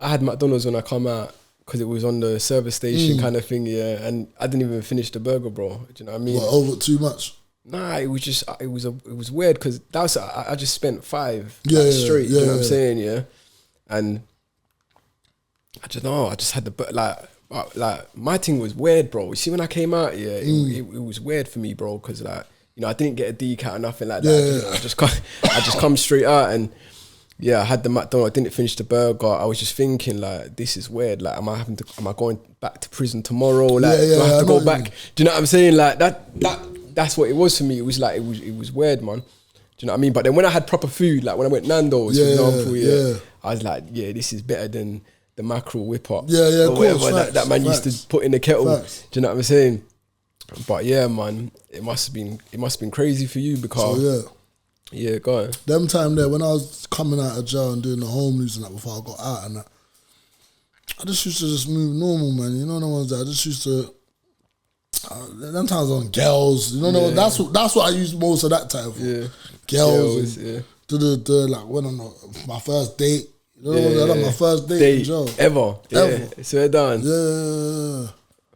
had McDonald's when I come out because it was on the service station kind of thing. Yeah, and I didn't even finish the burger, bro. Do you know what I mean? What, over too much? Nah, it was just it was weird because that was I just spent 5 straight. Yeah, you know what I'm saying? Yeah, and I just had the my thing was weird, bro. You see, when I came out, it was weird for me, bro, because like, you know, I didn't get a decal or nothing like that. You know, I just come straight out and I had the McDonald's. I didn't finish the burger. I was just thinking like, this is weird. Like, am I going back to prison tomorrow? Like, do I have to go back? Do you know what I'm saying? Like that's what it was for me. It was like it was weird, man. Do you know what I mean? But then when I had proper food, like when I went Nando's, for example, I was like, this is better than the mackerel whip up, or whatever that man used to put in the kettle. Facts. Do you know what I'm saying? But yeah, man, it must have been crazy for you because go on. Them time there when I was coming out of jail and doing the home news and that before I got out and that, I just used to just move normal, man. You know the ones that I just used to. Them times on girls, you know, that's what I used most of that time for. Yeah, girls. And like when I'm my first date. You know, my first date in jail. Ever. So done. Yeah.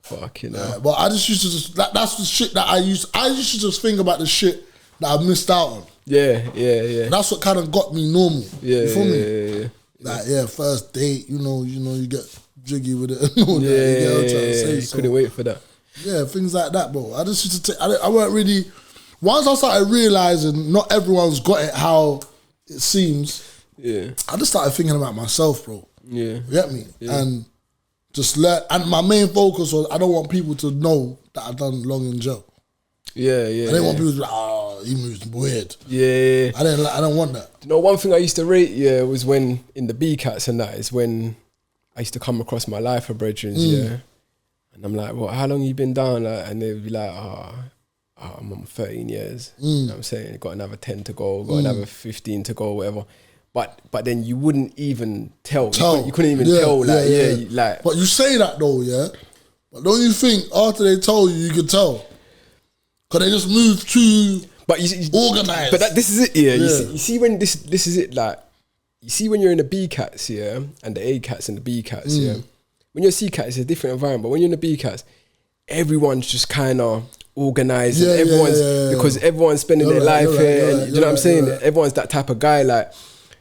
Fucking hell. But I just used to that's the shit that I used to just think about the shit that I missed out on. Yeah. That's what kind of got me normal. Yeah. You feel me? Like, first date, you know, you get jiggy with it and all that. Couldn't wait for that. Yeah, things like that, bro. I just used to I weren't really, once I started realising not everyone's got it how it seems, I just started thinking about myself, bro. Yeah. You get me? Yeah. And just and my main focus was I don't want people to know that I've done long in jail. Yeah. I didn't want people to be like, he moves weird. Yeah. I don't want that. You know, one thing I used to rate, was when in the B-Cats and that is when I used to come across my lifer brethren, and I'm like, well, how long you been down? And they'd be like, I'm on 13 years. You know what I'm saying? Got another 10 to go, got another 15 to go, whatever. But then you wouldn't even tell. You couldn't even tell. Like, but you say that though, yeah? But don't you think after they told you could tell? Because they just moved too organised. But this is it, You see when this is it, like, you see when you're in the B-Cats, and the A-Cats and the B-Cats, When you're a C-Cat, it's a different environment. But when you're in the B-Cats, everyone's just kind of organised. Because everyone's spending their life here. You know what I'm saying? Everyone's that type of guy, like...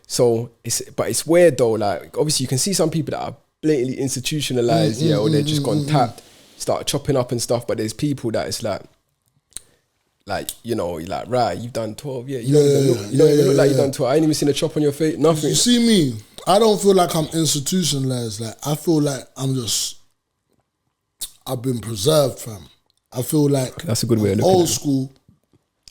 So it's weird though. Like obviously you can see some people that are blatantly institutionalized, or they're just gone tapped, start chopping up and stuff. But there's people that it's like you know, you're like, right, you've done 12, you don't even look like you've done 12. I ain't even seen a chop on your face, nothing. You see me, I don't feel like I'm institutionalized. Like I feel like I've been preserved, fam. I feel like that's a good way of looking old school,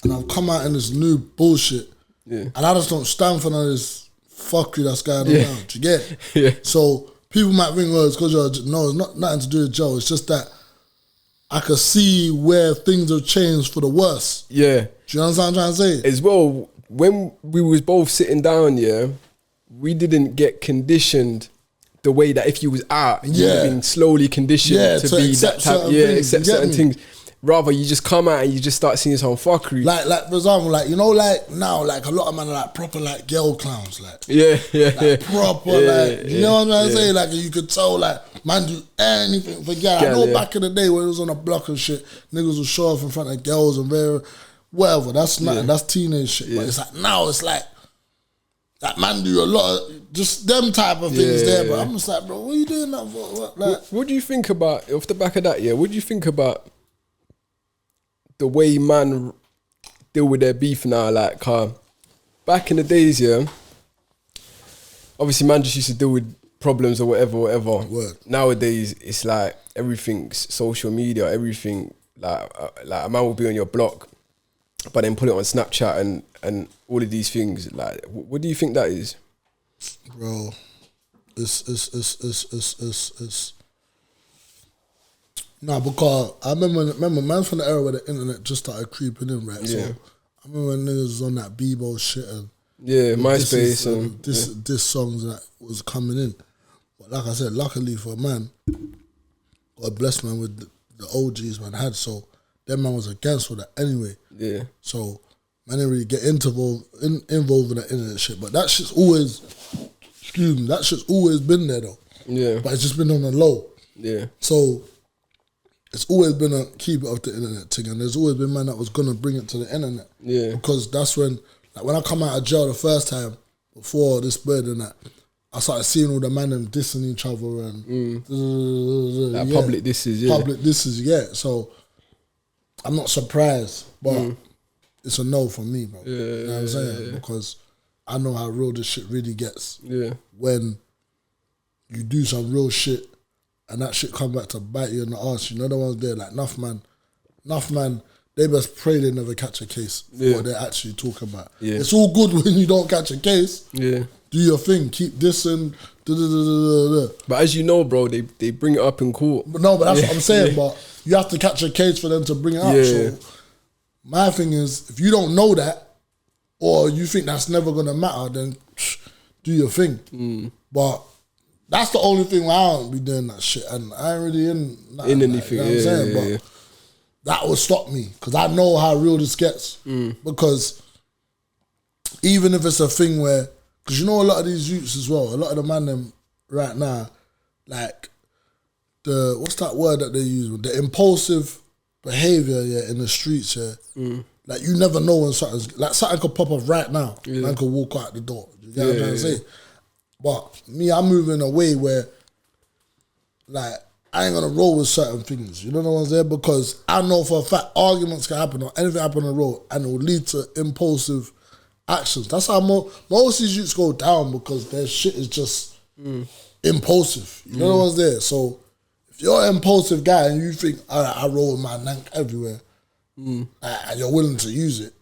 and I've come out in this new bullshit, and I just don't stand for none of this fuckery that's going on now. Do you get it? So people might think, it's because it's not nothing to do with Joe. It's just that I could see where things have changed for the worse. Yeah. Do you understand what I'm trying to say? As well, when we was both sitting down, we didn't get conditioned the way that if you was out, you would have been slowly conditioned to be that type. Accept certain things. Rather, you just come out and you just start seeing some fuckery. Like for example, like, you know, like now, like a lot of men are like proper like girl clowns, like proper, you know what I'm trying to say? Like you could tell, like man do anything for girl. I know back in the day when it was on the block and shit, niggas would show off in front of girls and whatever. That's nothing. That's teenage shit. But it's like now, it's like that man do a lot of just them type of things there. But I'm just like, bro, what are you doing that for? What do you think about off the back of that? What do you think about the way man deal with their beef now? Like, back in the days, obviously man just used to deal with problems or whatever. Word. Nowadays, it's like everything's social media, everything, like a man will be on your block, but then put it on Snapchat and all of these things. Like, what do you think that is? Bro, it's nah, because I remember man's from the era where the internet just started creeping in, right? So I remember when niggas was on that Bebo shit and MySpace and this songs that was coming in. But like I said, luckily for a man, God bless man with the OGs man had, so them man was against all that anyway. Yeah. So man didn't really get involved in that internet shit. But that shit's always, that shit's always been there though. Yeah. But it's just been on the low. Yeah. So it's always been a keep it off the internet thing, and there's always been man that was gonna bring it to the internet. Yeah. Because that's when, like when I come out of jail the first time, before this bird and that, I started seeing all the man them dissing each other and like public disses, yeah. Public disses, yeah. So I'm not surprised, but it's a no for me, bro. Yeah, you know what I'm saying? Because I know how real this shit really gets. Yeah. When you do some real shit and that shit come back to bite you in the arse. You know the ones there, like Nuff man, they best pray they never catch a case for what they're actually talking about. Yeah. It's all good when you don't catch a case. Yeah. Do your thing, keep dissing, But as you know, bro, they bring it up in court. But no, but that's what I'm saying, but you have to catch a case for them to bring it up. So my thing is, if you don't know that, or you think that's never gonna matter, then do your thing. But that's the only thing where I don't be doing that shit, and I ain't really in anything. You know what I'm saying? But that would stop me, because I know how real this gets. Because even if it's a thing where, because you know a lot of these youths as well, a lot of the man them right now, like the, what's that word that they use? The impulsive behaviour, in the streets, like you never know when something could pop up right now. Man could walk out the door. You get what I'm trying to say? But me, I'm moving in a way where, like, I ain't gonna roll with certain things. You know what I'm saying? Because I know for a fact arguments can happen or anything happen on the road, and it will lead to impulsive actions. That's how most of these youths go down, because their shit is just impulsive. You know what's there? So if you're an impulsive guy and you think, all right, I roll with my nank everywhere, and you're willing to use it,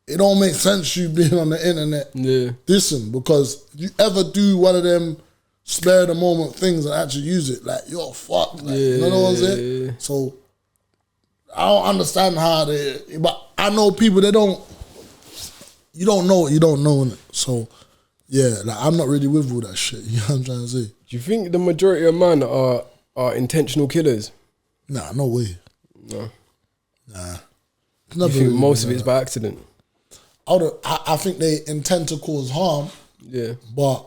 it don't make sense you being on the internet dissing, because if you ever do one of them spare the moment things and actually use it, like, you're fucked. Like, you know what I'm saying? So I don't understand how but I know people, you don't know what you don't know. So like, I'm not really with all that shit. You know what I'm trying to say? Do you think the majority of men are intentional killers? Nah, no way. No. Nah. You think most of it's by accident? I think they intend to cause harm. Yeah. But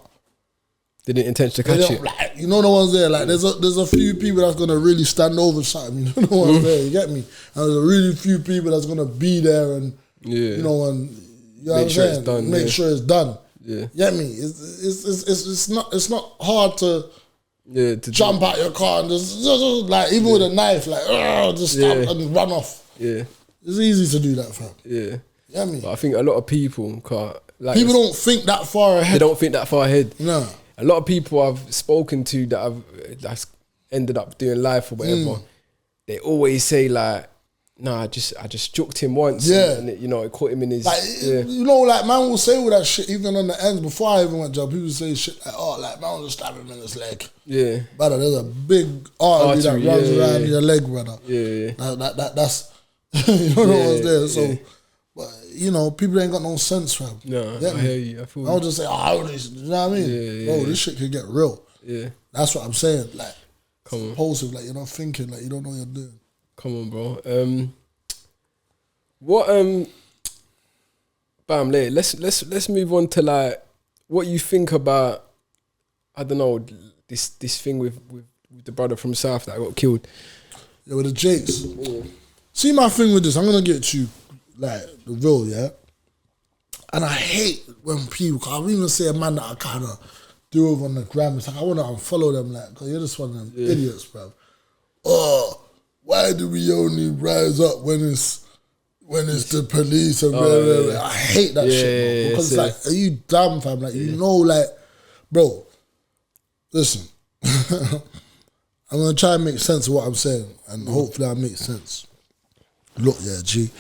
they didn't intend to catch it. Like, you know the ones there, like there's a few people that's gonna really stand over something. You know the ones there, you get me? And there's a really few people that's gonna be there and you know, and you know what I'm saying? Make sure it's done. Yeah. You get me? It's not hard to jump out your car and just like, even with a knife, like just stop and run off. Yeah. It's easy to do that, fam. Yeah. You get me? But I think a lot of people like, people don't think that far ahead. They don't think that far ahead. No. A lot of people I've spoken to that's ended up doing life or whatever, they always say like, nah, I just juked him once. Yeah. And it, you know, it caught him in his... Like, you know, like, man will say all that shit even on the ends. Before I even went to jail, people say shit like, oh, like, man will just stab him in his leg. Yeah. Brother, there's a big artery that runs around your leg, brother. Yeah. That's... you know what was there. So, but, you know, people ain't got no sense, fam. No, I hear you. I'll just say, oh, you know what I mean? Bro, this shit can get real. Yeah. That's what I'm saying. Like, impulsive, like, you're not thinking, like, you don't know what you're doing. Come on, bro. Let's move on to like what you think about, I don't know, this thing with the brother from South that got killed. Yeah, with the Jakes. Yeah. See my thing with this, I'm gonna get you like the real, yeah. And I hate when people, cause I even say a man that I kind of do over on the gram. It's like I want to unfollow them, like, cause you're just one of them idiots, bro. Oh, why do we only rise up when it's the police and blah, blah, blah. I hate that shit, bro, because it's like, are you dumb, fam? Like, you know, like, bro, listen, I'm gonna try and make sense of what I'm saying, and hopefully I make sense. Look, G,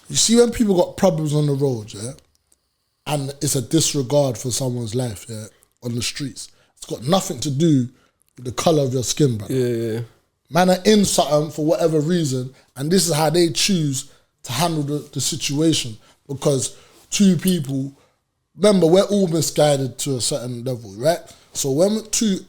you see when people got problems on the road, and it's a disregard for someone's life, on the streets, it's got nothing to do with the colour of your skin, bro. Yeah. Man are in something for whatever reason, and this is how they choose to handle the situation, because two people, remember, we're all misguided to a certain level, right? So when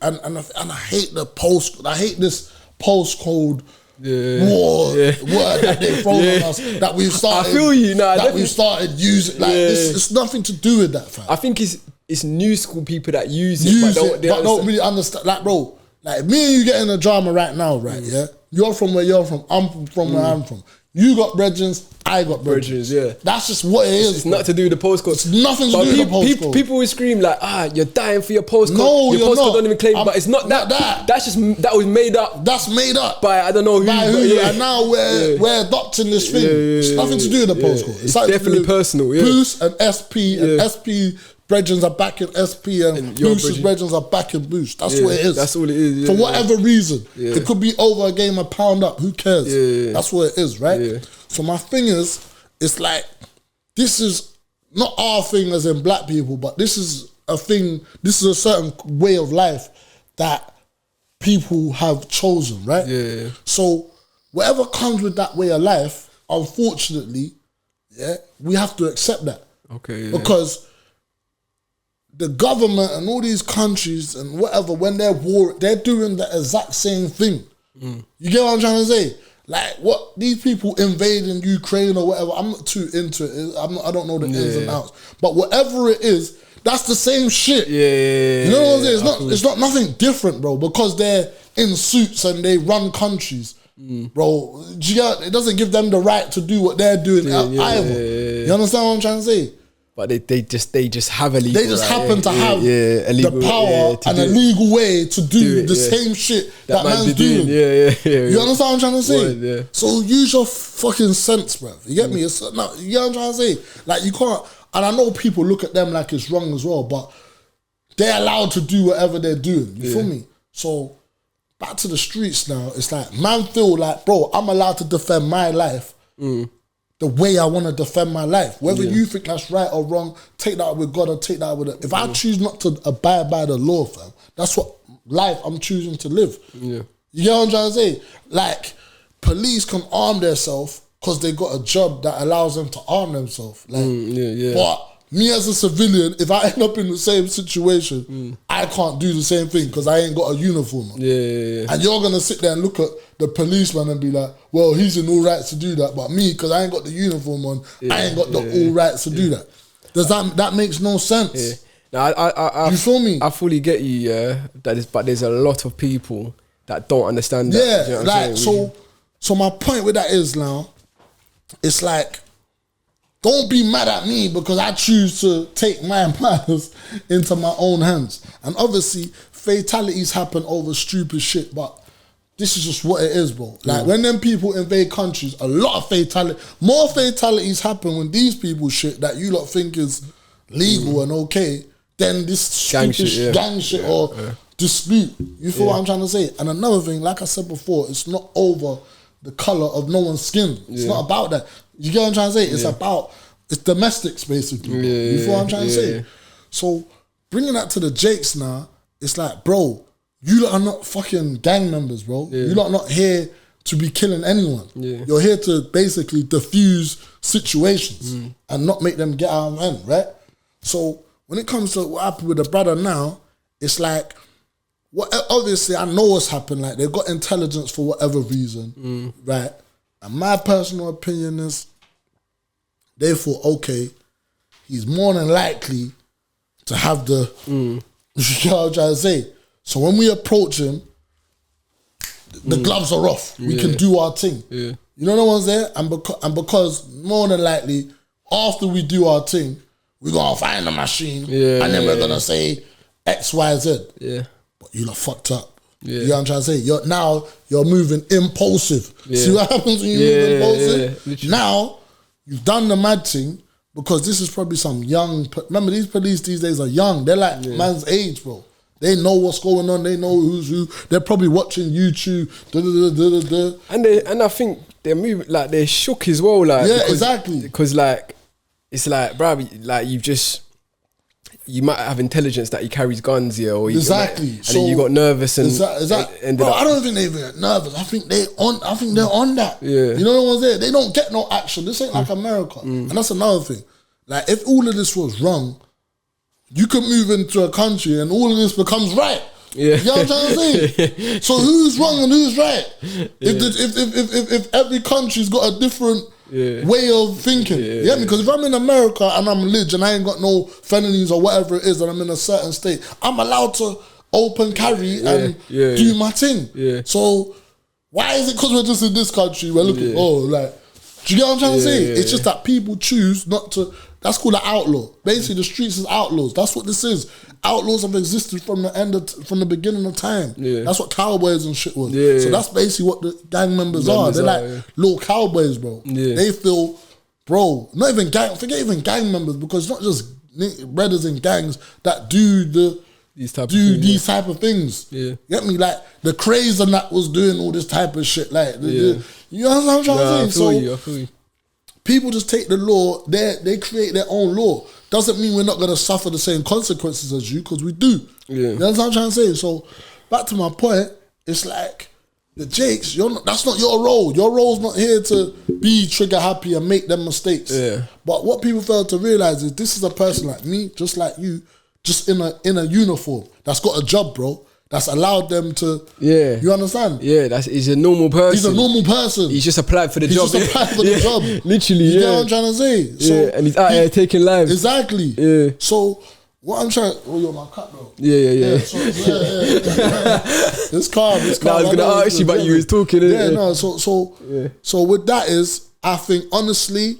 and I hate the postcode. I hate this postcode word that they throw on us, that we've started. I feel you. We've started using. Like it's nothing to do with that, fam. I think it's new school people that use it, but don't really understand. Like, bro, like me and you get in a drama right now, right? Yeah, you're from where you're from. I'm from where I'm from. You got brethrens, I got brethrens. Yeah. That's just what it is. It's not to do with the postcode. It's nothing to do with the postcode. People will scream like, you're dying for your postcode. No, your you're postcode not. Don't even claim, but it's not that. That was made up. That's made up. By I don't know who. By who, and now we're adopting this thing. It's nothing to do with the postcode. It's definitely personal, Boost and SP and SP brethrens are back in SP and Boost's brethrens are back in Boost. That's what it is. That's all it is. For whatever reason. It could be over a game of pound up. Who cares? That's what it is, right? So my thing is, it's like, this is not our thing as in black people, but this is a thing, this is a certain way of life that people have chosen, right? So whatever comes with that way of life, unfortunately, we have to accept that. Because the government and all these countries and whatever, when they're war, they're doing the exact same thing. You get what I'm trying to say? Like, what these people invading Ukraine or whatever, I'm not too into it. I don't know the ins and outs. But whatever it is, that's the same shit. You know what I'm saying? It's not nothing different, bro, because they're in suits and they run countries. Bro, it doesn't give them the right to do what they're doing either. You understand what I'm trying to say? But they just have a legal. They just happen to have the power and a legal way to do the same shit that man's doing. You understand what I'm trying to say? So use your fucking sense, bruv. You get me? You get what I'm trying to say? Like, you can't. And I know people look at them like it's wrong as well, but they're allowed to do whatever they're doing. You feel me? So back to the streets now. It's like, man feel like, bro, I'm allowed to defend my life. The way I want to defend my life. Whether you think that's right or wrong, take that with God or take that with it. If I choose not to abide by the law, fam, that's what life I'm choosing to live. You get what I'm trying to say? Like, police can arm themselves because they got a job that allows them to arm themselves. Like, but me as a civilian, if I end up in the same situation, I can't do the same thing because I ain't got a uniform on. And you're going to sit there and look at the policeman and be like, well, he's in all rights to do that, but me, because I ain't got the uniform on, I ain't got the all rights to do that. Does that makes no sense? Now, I you feel me? I fully get you, but there's a lot of people that don't understand that. You know what I'm saying? So my point with that is now, it's like, don't be mad at me because I choose to take my matters into my own hands. And obviously, fatalities happen over stupid shit, but this is just what it is, bro. Like, when them people invade countries, more fatalities happen when these people shit that you lot think is legal and okay, than this gang shit or dispute. You feel what I'm trying to say? And another thing, like I said before, it's not over the colour of no one's skin. It's not about that. You get what I'm trying to say? It's about, it's domestics, basically. You feel what I'm trying to say? So, bringing that to the Jakes now, it's like, bro, you lot are not fucking gang members, bro. You lot are not here to be killing anyone. You're here to basically diffuse situations and not make them get out of hand, right? So, when it comes to what happened with the brother now, it's like, obviously, I know what's happened. Like, they've got intelligence for whatever reason, right? And my personal opinion is, they thought, okay, he's more than likely to have the, you know what I'm trying to say? So when we approach him, the gloves are off. We can do our thing. You know the ones there? And because more than likely, after we do our thing, we're going to find the machine and then we're going to say X, Y, Z. But you lot fucked up. You know what I'm trying to say? You're moving impulsive. See what happens when you move impulsive? Now, you've done the mad thing because this is probably some young... Remember, these police these days are young. They're like man's age, bro. They know what's going on. They know who's who. They're probably watching YouTube. And I think they're moving... Like, they're shook as well. Like, exactly. Because, like, it's like, bro, like, you might have intelligence that he carries guns here, or exactly. And then you got nervous and bro, I don't think they even get nervous. I think they're on that. You know what I'm saying? They don't get no action. This ain't like America, and that's another thing. Like, if all of this was wrong, you can move into a country and all of this becomes right. Yeah. You know what I'm trying to say? So who's wrong and who's right? If every country's got a different way of thinking, you get me? Because if I'm in America and I'm lig and I ain't got no felonies or whatever it is, and I'm in a certain state, I'm allowed to open carry and do my thing. Yeah. So why is it because we're just in this country, we're looking, do you get what I'm trying to say? It's just that people choose not to. That's called an outlaw. Basically, the streets is outlaws. That's what this is. Outlaws have existed from the beginning of time. Yeah. That's what cowboys and shit was. Yeah, so that's basically what the gang members are. They're like little cowboys, bro. Yeah. They feel, bro, not even gang, forget even gang members, because it's not just brothers in gangs that do these type of things. Yeah. You get me? Like the craze and that was doing all this type of shit. Like you know what I'm trying to say? I feel you. People just take the law, they create their own law. Doesn't mean we're not going to suffer the same consequences as you, because we do. Yeah. You know what I'm trying to say? So, back to my point, it's like, the Jakes, that's not your role. Your role's not here to be trigger happy and make them mistakes. Yeah. But what people fail to realise is this is a person like me, just like you, just in a uniform, that's got a job, bro. That's allowed them to, you understand? Yeah, he's a normal person. He's a normal person. He's just applied for the job. He's just applied for the job. Literally, you know what I'm trying to say? So and he's out here taking lives. Exactly. Yeah. So, what I'm trying... Oh, you're my cut, bro. Yeah. It's calm. No, I was going to ask you, but you was talking. So with that is, I think, honestly,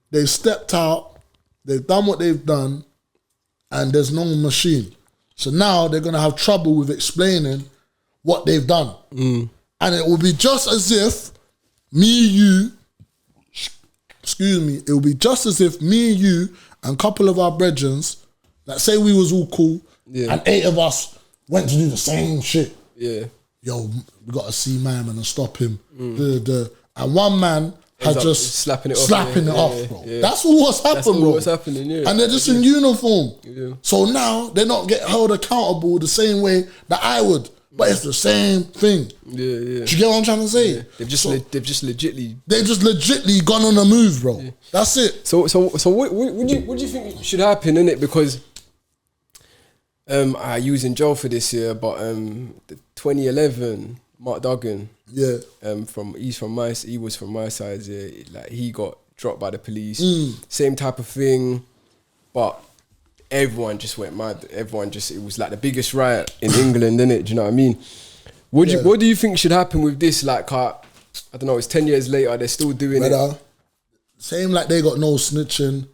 they've stepped out, they've done what they've done, and there's no machine. So now they're going to have trouble with explaining what they've done. And it will be just as if it will be just as if me and you and a couple of our brethren, like say we was all cool, and 8 of us went to do the same shit. Yeah. Yo, we got to see my man and stop him. And one man had just slapping it off, bro. Yeah. That's all what's happened, bro. What's happening, And they're just in uniform. Yeah. So now they don't get held accountable the same way that I would. But it's the same thing. Yeah. Do you get what I'm trying to say? Yeah. They've just legitly gone on a move, bro. Yeah. That's it. So what do you think should happen, innit? Because you was in jail for this year, but the 2011 Mark Duggan. Yeah. He was from my side. Yeah, like he got dropped by the police. Same type of thing, but everyone just went mad. It was like the biggest riot in England, innit? Do you know what I mean? What do you think should happen with this? Like, I don't know. It's 10 years later. They're still doing it. Same like they got no snitching.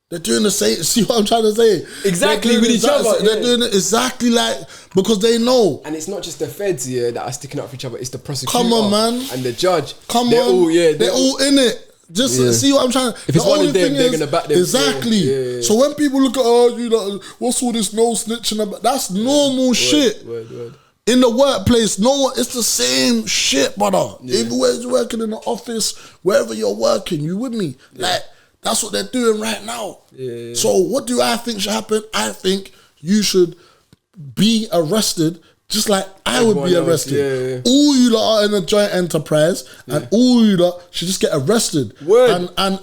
They're doing the same. See what I'm trying to say? Exactly with each other. They're doing it exactly like, because they know. And it's not just the feds here that are sticking up for each other. It's the prosecutor. Come on, man. And the judge. They're all in it. Just see what I'm trying to... If it's one of them, they're going to back them. Exactly. Yeah. So when people look at, what's all this no snitching about? That's normal shit. Word. In the workplace, it's the same shit, brother. Yeah. Even when you're working in the office, wherever you're working, you with me? Yeah. Like, that's what they're doing right now. Yeah. So what do I think should happen? I think you should be arrested just like I would be arrested. Yeah. All you lot are in a joint enterprise, and all you lot should just get arrested. Word. And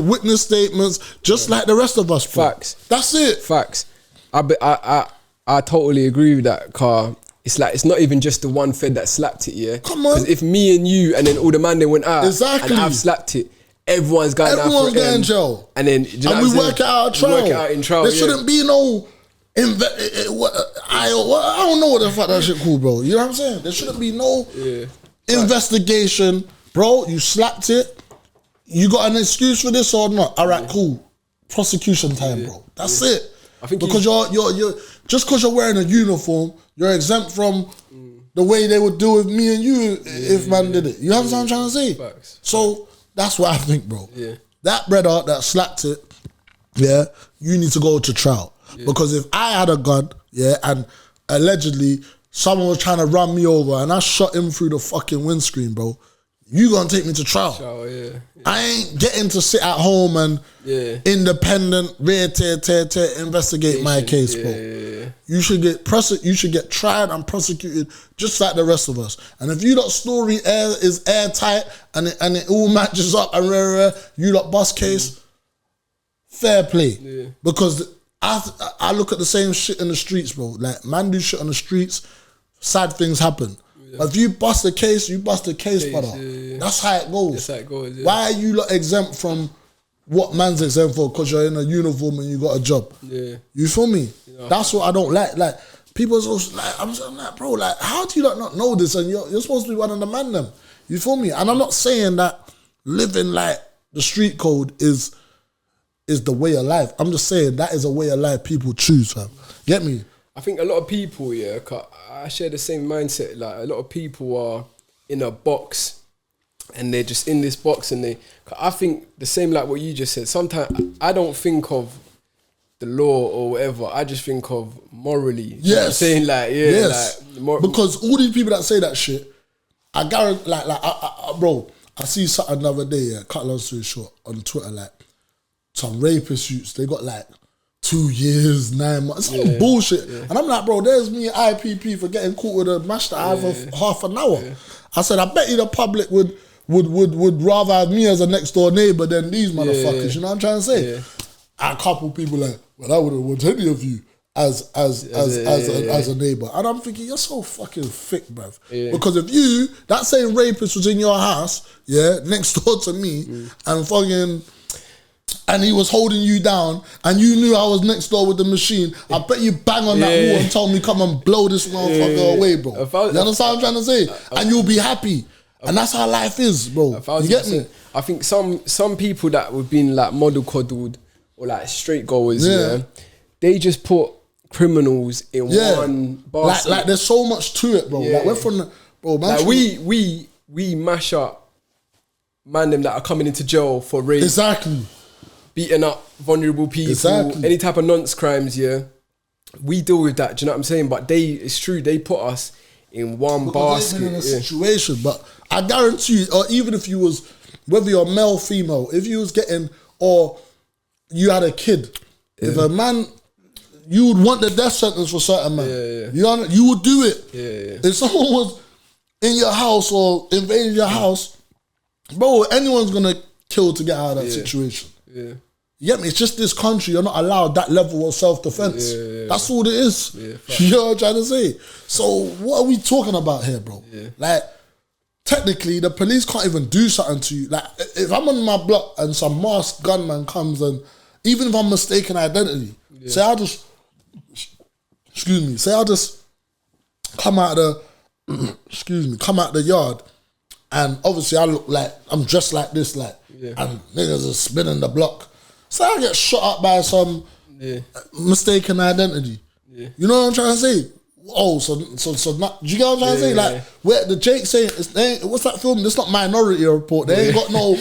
witness statements, just like the rest of us. Bro. Facts. That's it. Facts. I totally agree with that, Car. It's like, it's not even just the one fed that slapped it, yeah? Come on. Because if me and you and then all the man they went out and I've slapped it, everyone's going in jail. And then we work it out in trial. There shouldn't be no... I don't know what the fuck that shit called, bro. You know what I'm saying? There shouldn't be no investigation. Bro, you slapped it. You got an excuse for this or not? All right, cool. Prosecution time, bro. That's it. I think because you're just because you're wearing a uniform, you're exempt from the way they would do with me and you if man did it. You know what I'm trying to say? Facts. So that's what I think, bro. Yeah. That brother that slapped it, you need to go to trial. Yeah. Because if I had a gun, and allegedly someone was trying to run me over and I shot him through the fucking windscreen, bro, you gonna take me to trial. I ain't getting to sit at home and independent, investigate my case, bro. You should get tried and prosecuted just like the rest of us. And if you lot story is airtight and it all matches up and you lot bust case, fair play. Because I look at the same shit in the streets, bro. Like, man do shit on the streets, sad things happen. Yeah. But if you bust a case, you bust a case, brother. Yeah. That's how it goes. That's how it goes, yeah. Why are you lot exempt from what man's exempt for? Because you're in a uniform and you got a job. Yeah. You feel me? Yeah. That's what I don't like. Like, people's also like, I'm like, bro, like, how do you not know this? And you're supposed to be one of the man them. You feel me? And I'm not saying that living like the street code is the way of life. I'm just saying that is a way of life people choose, fam. Get me? I think a lot of people, yeah, I share the same mindset. Like, a lot of people are in a box and they're just in this box and I think the same like what you just said. Sometimes I don't think of the law or whatever. I just think of morally. Yes. You know what I'm saying? Like, yeah. Yes. Like, because all these people that say that shit, I guarantee, bro, I see something the other day, yeah, cut long story short, on Twitter, like, some rapist youths, they got like 2 years, 9 months, some bullshit. Yeah. And I'm like, bro, there's me IPP for getting caught with a match that I have for half an hour. Yeah. I said, I bet you the public would rather have me as a next door neighbour than these motherfuckers. You know what I'm trying to say? Yeah. And a couple people like, well, I wouldn't want any of you as a neighbour. And I'm thinking, you're so fucking thick, bruv. Yeah. Because if you, that same rapist was in your house, yeah, next door to me, and fucking, and he was holding you down, and you knew I was next door with the machine, I bet you bang on that wall and told me, come and blow this motherfucker away, bro. You understand what I'm trying to say? And you'll be happy. And that's how life is, bro. You get me? I think some people that have been like model coddled or like straight goers, they just put criminals in one basket. Like there's so much to it, bro. Like we're from the, bro, man. Like we mash up man them that are coming into jail for rape. Exactly. Beating up vulnerable people, any type of nonce crimes, we deal with that. Do you know what I'm saying? But it's true, they put us in one basket. In a situation, but I guarantee you, or even if you was, whether you're male, female, if you was getting, or you had a kid, if a man, you would want the death sentence for certain man. You would do it. If someone was in your house or invading your house, bro, anyone's gonna kill to get out of that situation. You get me? It's just this country, you're not allowed that level of self-defense. That's all it is. You know what I'm trying to say? So what are we talking about here, bro? Like, technically, the police can't even do something to you. Like, if I'm on my block and some masked gunman comes and, even if I'm mistaken identity, say I just come out of the, come out the yard, and obviously I look like, I'm dressed like this, like, and niggas are spinning the block. So I get shot up by some mistaken identity. You know what I'm trying to say? Oh, so not, do you get what I'm trying to say? Like, where the Jake saying, what's that film? It's not Minority Report. They ain't got no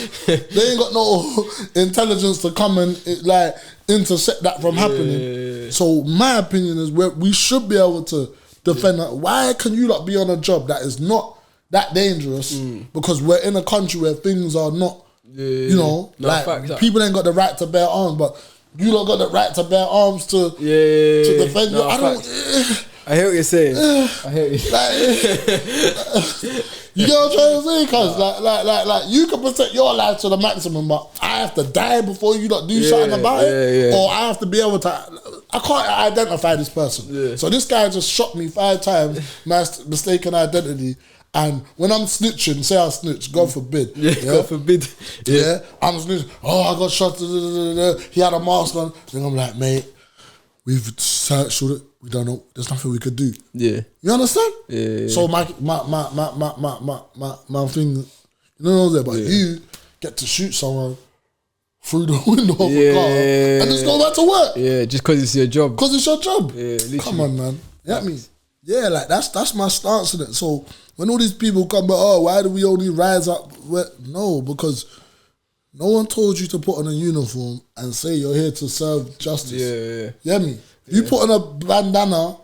intelligence to come and like intercept that from happening. So my opinion is we should be able to defend that. Why can you not be on a job that is not that dangerous? Because we're in a country where things are not, you know, people ain't got the right to bear arms, but you don't got the right to bear arms to defend you. I hear what you're saying. I hear you. You know what I'm trying to say? Cause like you can protect your life to the maximum, but I have to die before you don't do something about it, or I have to be able to. I can't identify this person. So this guy just shot me 5 times, mistaken identity. And when I'm snitching, say I snitch, God forbid. God forbid. I'm snitching. Oh, I got shot. He had a mask on. Then I'm like, mate, we've searched it. We don't know. There's nothing we could do. You understand? So my thing, you know that. But you get to shoot someone through the window of a car and just go back to work. Just because it's your job. Because it's your job. Come on, man. You get me? Yeah, like that's my stance in it. So when all these people come back, oh, why do we only rise up? No, because no one told you to put on a uniform and say you're here to serve justice. You get me? If you put on a bandana,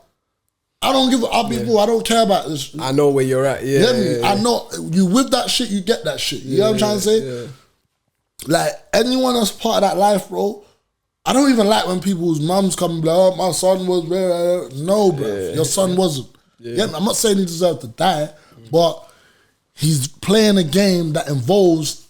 I don't give I'll be I don't care about this. I know where you're at. You get me? I know you with that shit, you get that shit. You know what I'm trying to say? Like anyone that's part of that life, bro. I don't even like when people's mums come and be like, oh, my son was no, bro. Your son wasn't. I'm not saying he deserved to die, but he's playing a game that involves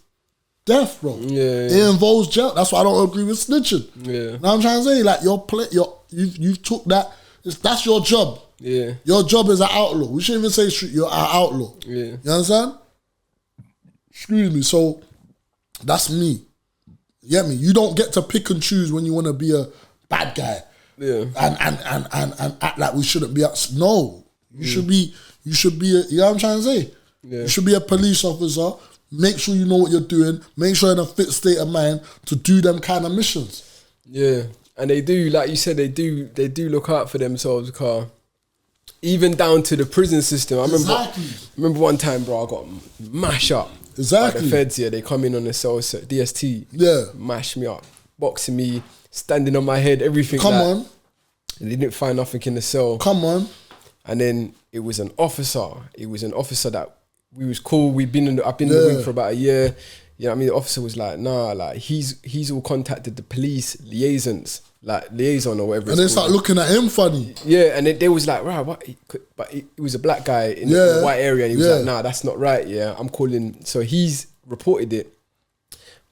death, bro. It involves jail. That's why I don't agree with snitching. Know what I'm trying to say? Like you took that. That's your job. Your job is an outlaw. We shouldn't even say street. You're an outlaw. You understand? Excuse me. So that's me. You get me? You don't get to pick and choose when you want to be a bad guy. And act like we shouldn't be. No, you should be. You should be. You know what I'm trying to say? You should be a police officer. Make sure you know what you're doing. Make sure you're in a fit state of mind to do them kind of missions. Yeah, and they do, like you said, they do look out for themselves, because even down to the prison system. I remember one time, bro, I got mashed up. By the feds, they come in on the cell, DST. Mash me up, boxing me, standing on my head, everything. Come on. And they didn't find nothing in the cell. Come on. And then it was an officer. It was an officer that we was cool. I've been in the wing for about a year. You know what I mean? The officer was like, nah, like he's all contacted the police liaison or whatever. And they start looking at him funny. Yeah, and they was like, right, what? But he was a black guy in the white area, and he was like, nah, that's not right. Yeah, I'm calling. So he's reported it.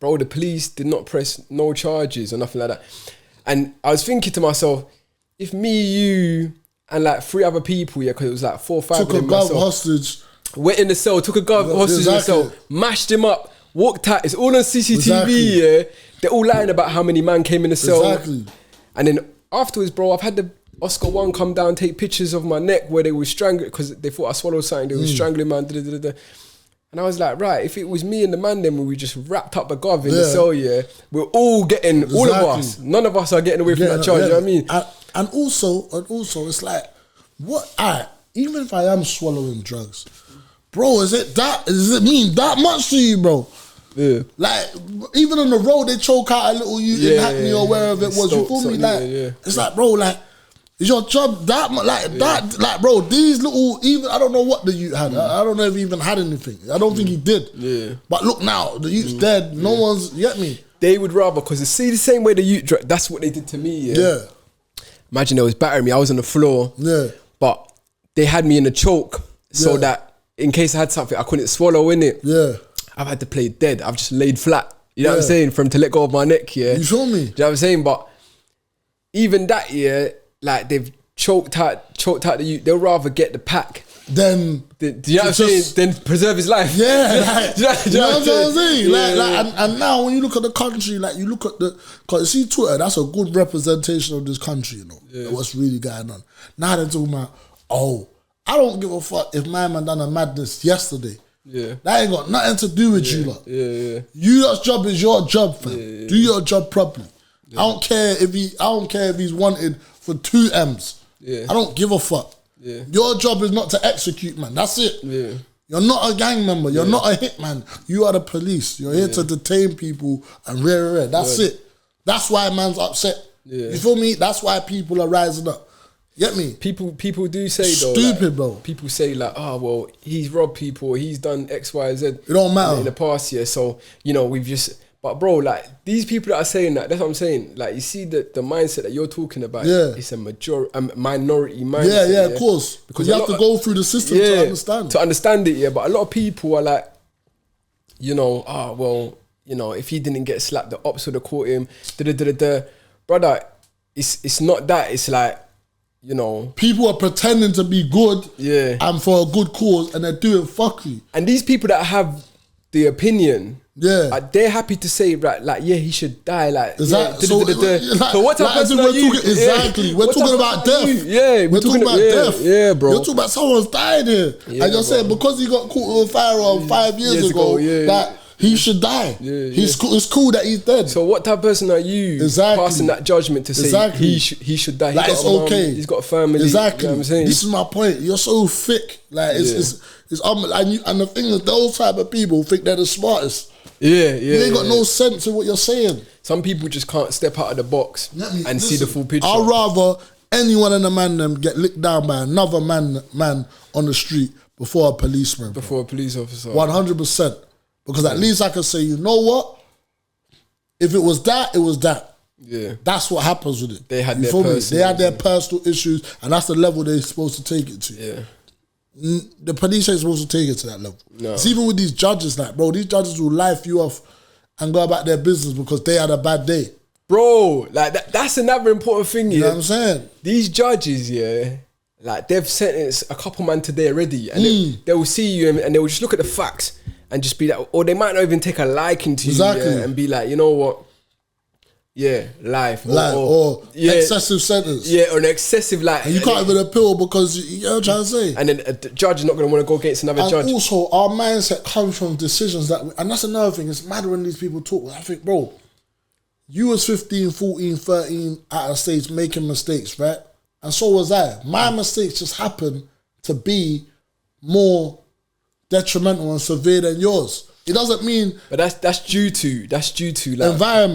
Bro, the police did not press no charges or nothing like that. And I was thinking to myself, if me, you, and like 3 other people, because it was like 4 or 5 took a gov hostage. Went in the cell, took a gov hostage in the cell, mashed him up, walked out. It's all on CCTV, They're all lying about how many man came in the cell. And then afterwards, bro, I've had the Oscar 1 come down, take pictures of my neck where they were strangling, because they thought I swallowed something, they were strangling man, And I was like, right, if it was me and the man then we just wrapped up a gov in the cell, we're all getting, all of us, none of us are getting away from that charge, you know what I mean? And also, it's like, even if I am swallowing drugs, bro, does it mean that much to you, bro? Yeah. Like, even on the road, they choke out a little you in Hackney or wherever it was, you feel me? Like, it's like, bro, like, is your job that much, like, bro, these little, even, I don't know what the youth had. I don't know if he even had anything. I don't think he did. Yeah. But look now, the youth's dead. No one's, you get me? They would rather, because see the same way the youth, that's what they did to me, yeah. Imagine they was battering me. I was on the floor. Yeah. But they had me in a choke so that in case I had something, I couldn't swallow in it. Yeah. I've had to play dead. I've just laid flat. You know what I'm saying? For him to let go of my neck, You feel me? Do you know what I'm saying? But even that, like they've choked out the youth. They'll rather get the pack than, do you know what I'm saying? Then preserve his life. Yeah, like, do you know what I'm saying? And now when you look at the country, like you look at because you see Twitter, that's a good representation of this country, you know, what's really going on. Now they're talking about, I don't give a fuck if my man done a madness yesterday. Yeah. That ain't got nothing to do with you lot. You lot's job is your job, fam. Do your job properly. I don't care if he's wanted for 2 M's. I don't give a fuck. Your job is not to execute, man. That's it. You're not a gang member. You're not a hitman. You are the police. You're here to detain people and That's it. That's why man's upset. You feel me? That's why people are rising up. Get me? People do say though, stupid, like, bro. People say like, oh well, he's robbed people, he's done X, Y, Z. It don't matter in the past year. So you know we've just. But bro, like these people that are saying that, that's what I'm saying. Like you see the mindset that you're talking about. It's a minority mindset. Yeah, of course. Because you have to go through the system to understand. To understand it, But a lot of people are like, you know, well, you know, if he didn't get slapped, the ops would have caught him. Brother, it's not that. It's like, you know, people are pretending to be good, and for a good cause, and they're doing fuckery. And these people that have the opinion, they're happy to say, right, like, he should die, like, exactly. So what type of person are you? Exactly, we're talking about death. We're talking about death. Yeah, bro. You're talking about someone's died here, and you're saying because he got caught with a firearm 5 years ago, that he should die. It's cool that he's dead. So what type of person are you passing that judgment to say he should die? Like, it's okay. He's got a family. Exactly. You know what I'm saying? This is my point. You're so thick. Like it's and the thing is, those type of people think they're the smartest. You ain't got no sense in what you're saying. Some people just can't step out of the box and see the full picture. I'd rather anyone in the man them get licked down by another man on the street before a policeman. Before a police officer. 100%. Because at least I can say, you know what? If it was that, it was that. Yeah. That's what happens with it. They had their personal issues, and that's the level they're supposed to take it to. Yeah. The police ain't supposed to take it to that level. No. It's even with these judges, like, bro, these judges will life you off and go about their business because they had a bad day. Bro, like that's another important thing. You know what I'm saying? These judges, like they've sentenced a couple man today already, and they will see you and they will just look at the facts and just be like, or they might not even take a liking to you and be like, you know what? Yeah, life or excessive sentence. Yeah, or an excessive like. And you can't even appeal because you know what I'm trying to say. And then a judge is not going to want to go against another judge. And also, our mindset comes from decisions that, and that's another thing. It's mad when these people talk. I think, bro, you was 15, 14, 13 at a stage making mistakes, right? And so was I. My mistakes just happened to be more detrimental and severe than yours. It doesn't mean, but that's due to like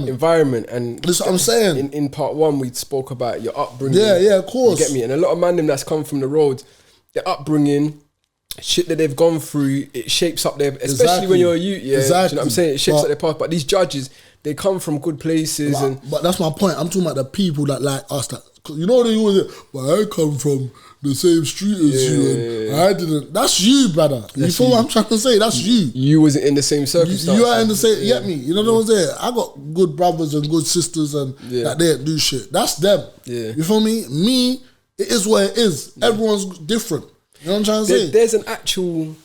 environment, and that's what I'm saying. In part one, we spoke about your upbringing. Yeah, of course. You get me? And a lot of man them that's come from the road, their upbringing, shit that they've gone through, it shapes up their, especially when you're a youth. Yeah, exactly. You know what I'm saying? It shapes up their path. But these judges, they come from good places, but that's my point. I'm talking about the people that like us. That, you know, they always, well, I come from the same street as you, and I didn't. That's you, brother. You feel what I'm trying to say? That's you. You wasn't in the same circumstances. You are in the same. You get me? You know what I'm saying? I got good brothers and good sisters, and that they didn't do shit. That's them. Yeah. You feel me? Me, it is what it is. Everyone's different. You know what I'm trying to say? There's an actual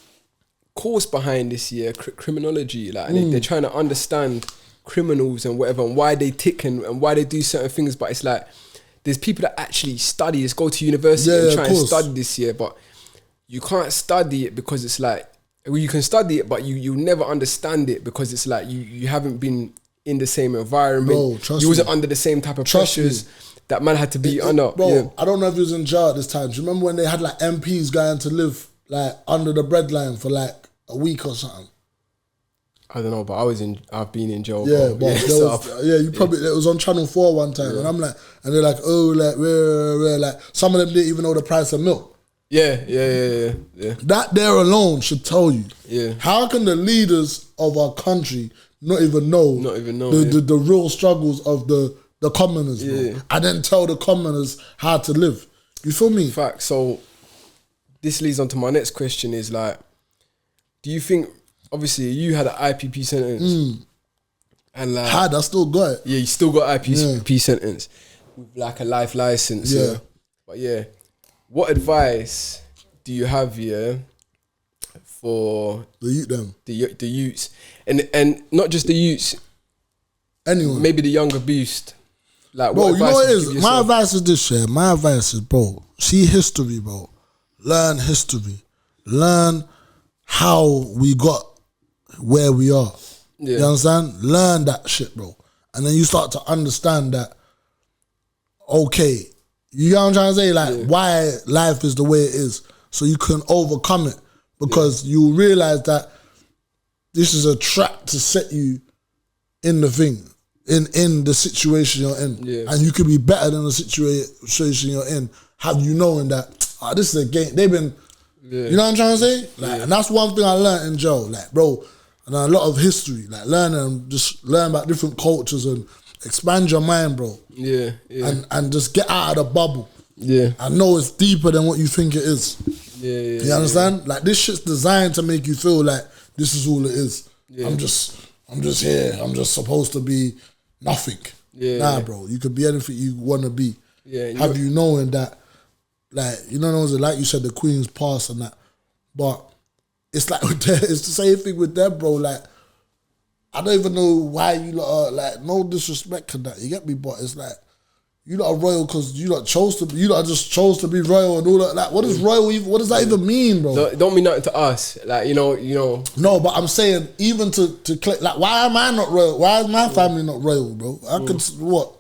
course behind this year, criminology. Like they're trying to understand criminals and whatever, and why they tick and why they do certain things. But it's like, there's people that actually study this, go to university and try and study this year, but you can't study it because it's like, well, you can study it, but you never understand it because it's like you haven't been in the same environment. Bro, you wasn't under the same type of pressures that man had to be under. Bro, I don't know if you was in jail at this time. Do you remember when they had like MPs going to live like under the breadline for like a week or something? I don't know, but I've been in jail. Yeah, but you probably, it was on Channel 4 one time, and I'm like, and they're like, oh, like some of them didn't even know the price of milk. Yeah. That there alone should tell you. Yeah. How can the leaders of our country not even know the real struggles of the commoners, bro? And then tell the commoners how to live. You feel me? Fact. So this leads on to my next question is like, do you think, obviously, you had an IPP sentence. And like, I still got it. Yeah, you still got IPP sentence with like a life license. Yeah. But what advice do you have for the youths? And not just the youths. Anyone. Maybe the younger beast. Like, bro, you know what it is? My advice is this, My advice is, bro, see history, bro. Learn history. Learn how we got where we are. You understand? Learn that shit, bro. And then you start to understand that, okay, you know what I'm trying to say? Like, why life is the way it is. So you can overcome it. Because you realize that this is a trap to set you in the thing, in the situation you're in. Yeah. And you could be better than the situation you're in, have you knowing that, this is a game. They've been, you know what I'm trying to say? Like, and that's one thing I learned in jail. Like, bro, and a lot of history, like just learn about different cultures and expand your mind, bro. Yeah. And just get out of the bubble. Yeah. I know it's deeper than what you think it is. You understand? Like, this shit's designed to make you feel like this is all it is. I'm just here. I'm just supposed to be nothing. Nah, bro. You could be anything you want to be. Have you knowing that, like, you know, like you said, the Queen's past and that. But it's like, it's the same thing with them, bro. Like, I don't even know why you lot are, like, no disrespect to that. You get me? But it's like, you lot are royal because you lot just chose to be royal and all that. Like, what is royal even, what does that even mean, bro? It don't mean nothing to us. Like, you know. No, but I'm saying, even to click, like, why am I not royal? Why is my family not royal, bro? I could, what?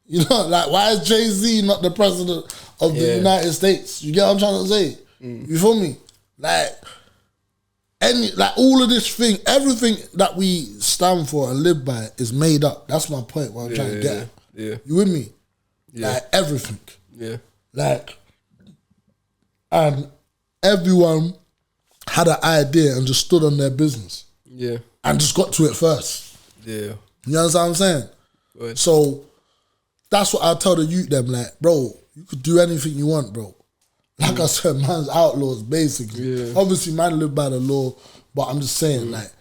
You know, like, why is Jay-Z not the president of the United States? You get what I'm trying to say? You feel me? Like, all of this thing, everything that we stand for and live by is made up. That's my point, what I'm trying to get at. Yeah. You with me? Yeah. Like, everything. Yeah. Like, and everyone had an idea and just stood on their business. Yeah. And just got to it first. Yeah. You understand what I'm saying? Good. So, that's what I tell the youth them, like, bro, you could do anything you want, bro. Like I said, man's outlaws, basically. Yeah. Obviously, man live by the law, but I'm just saying, like,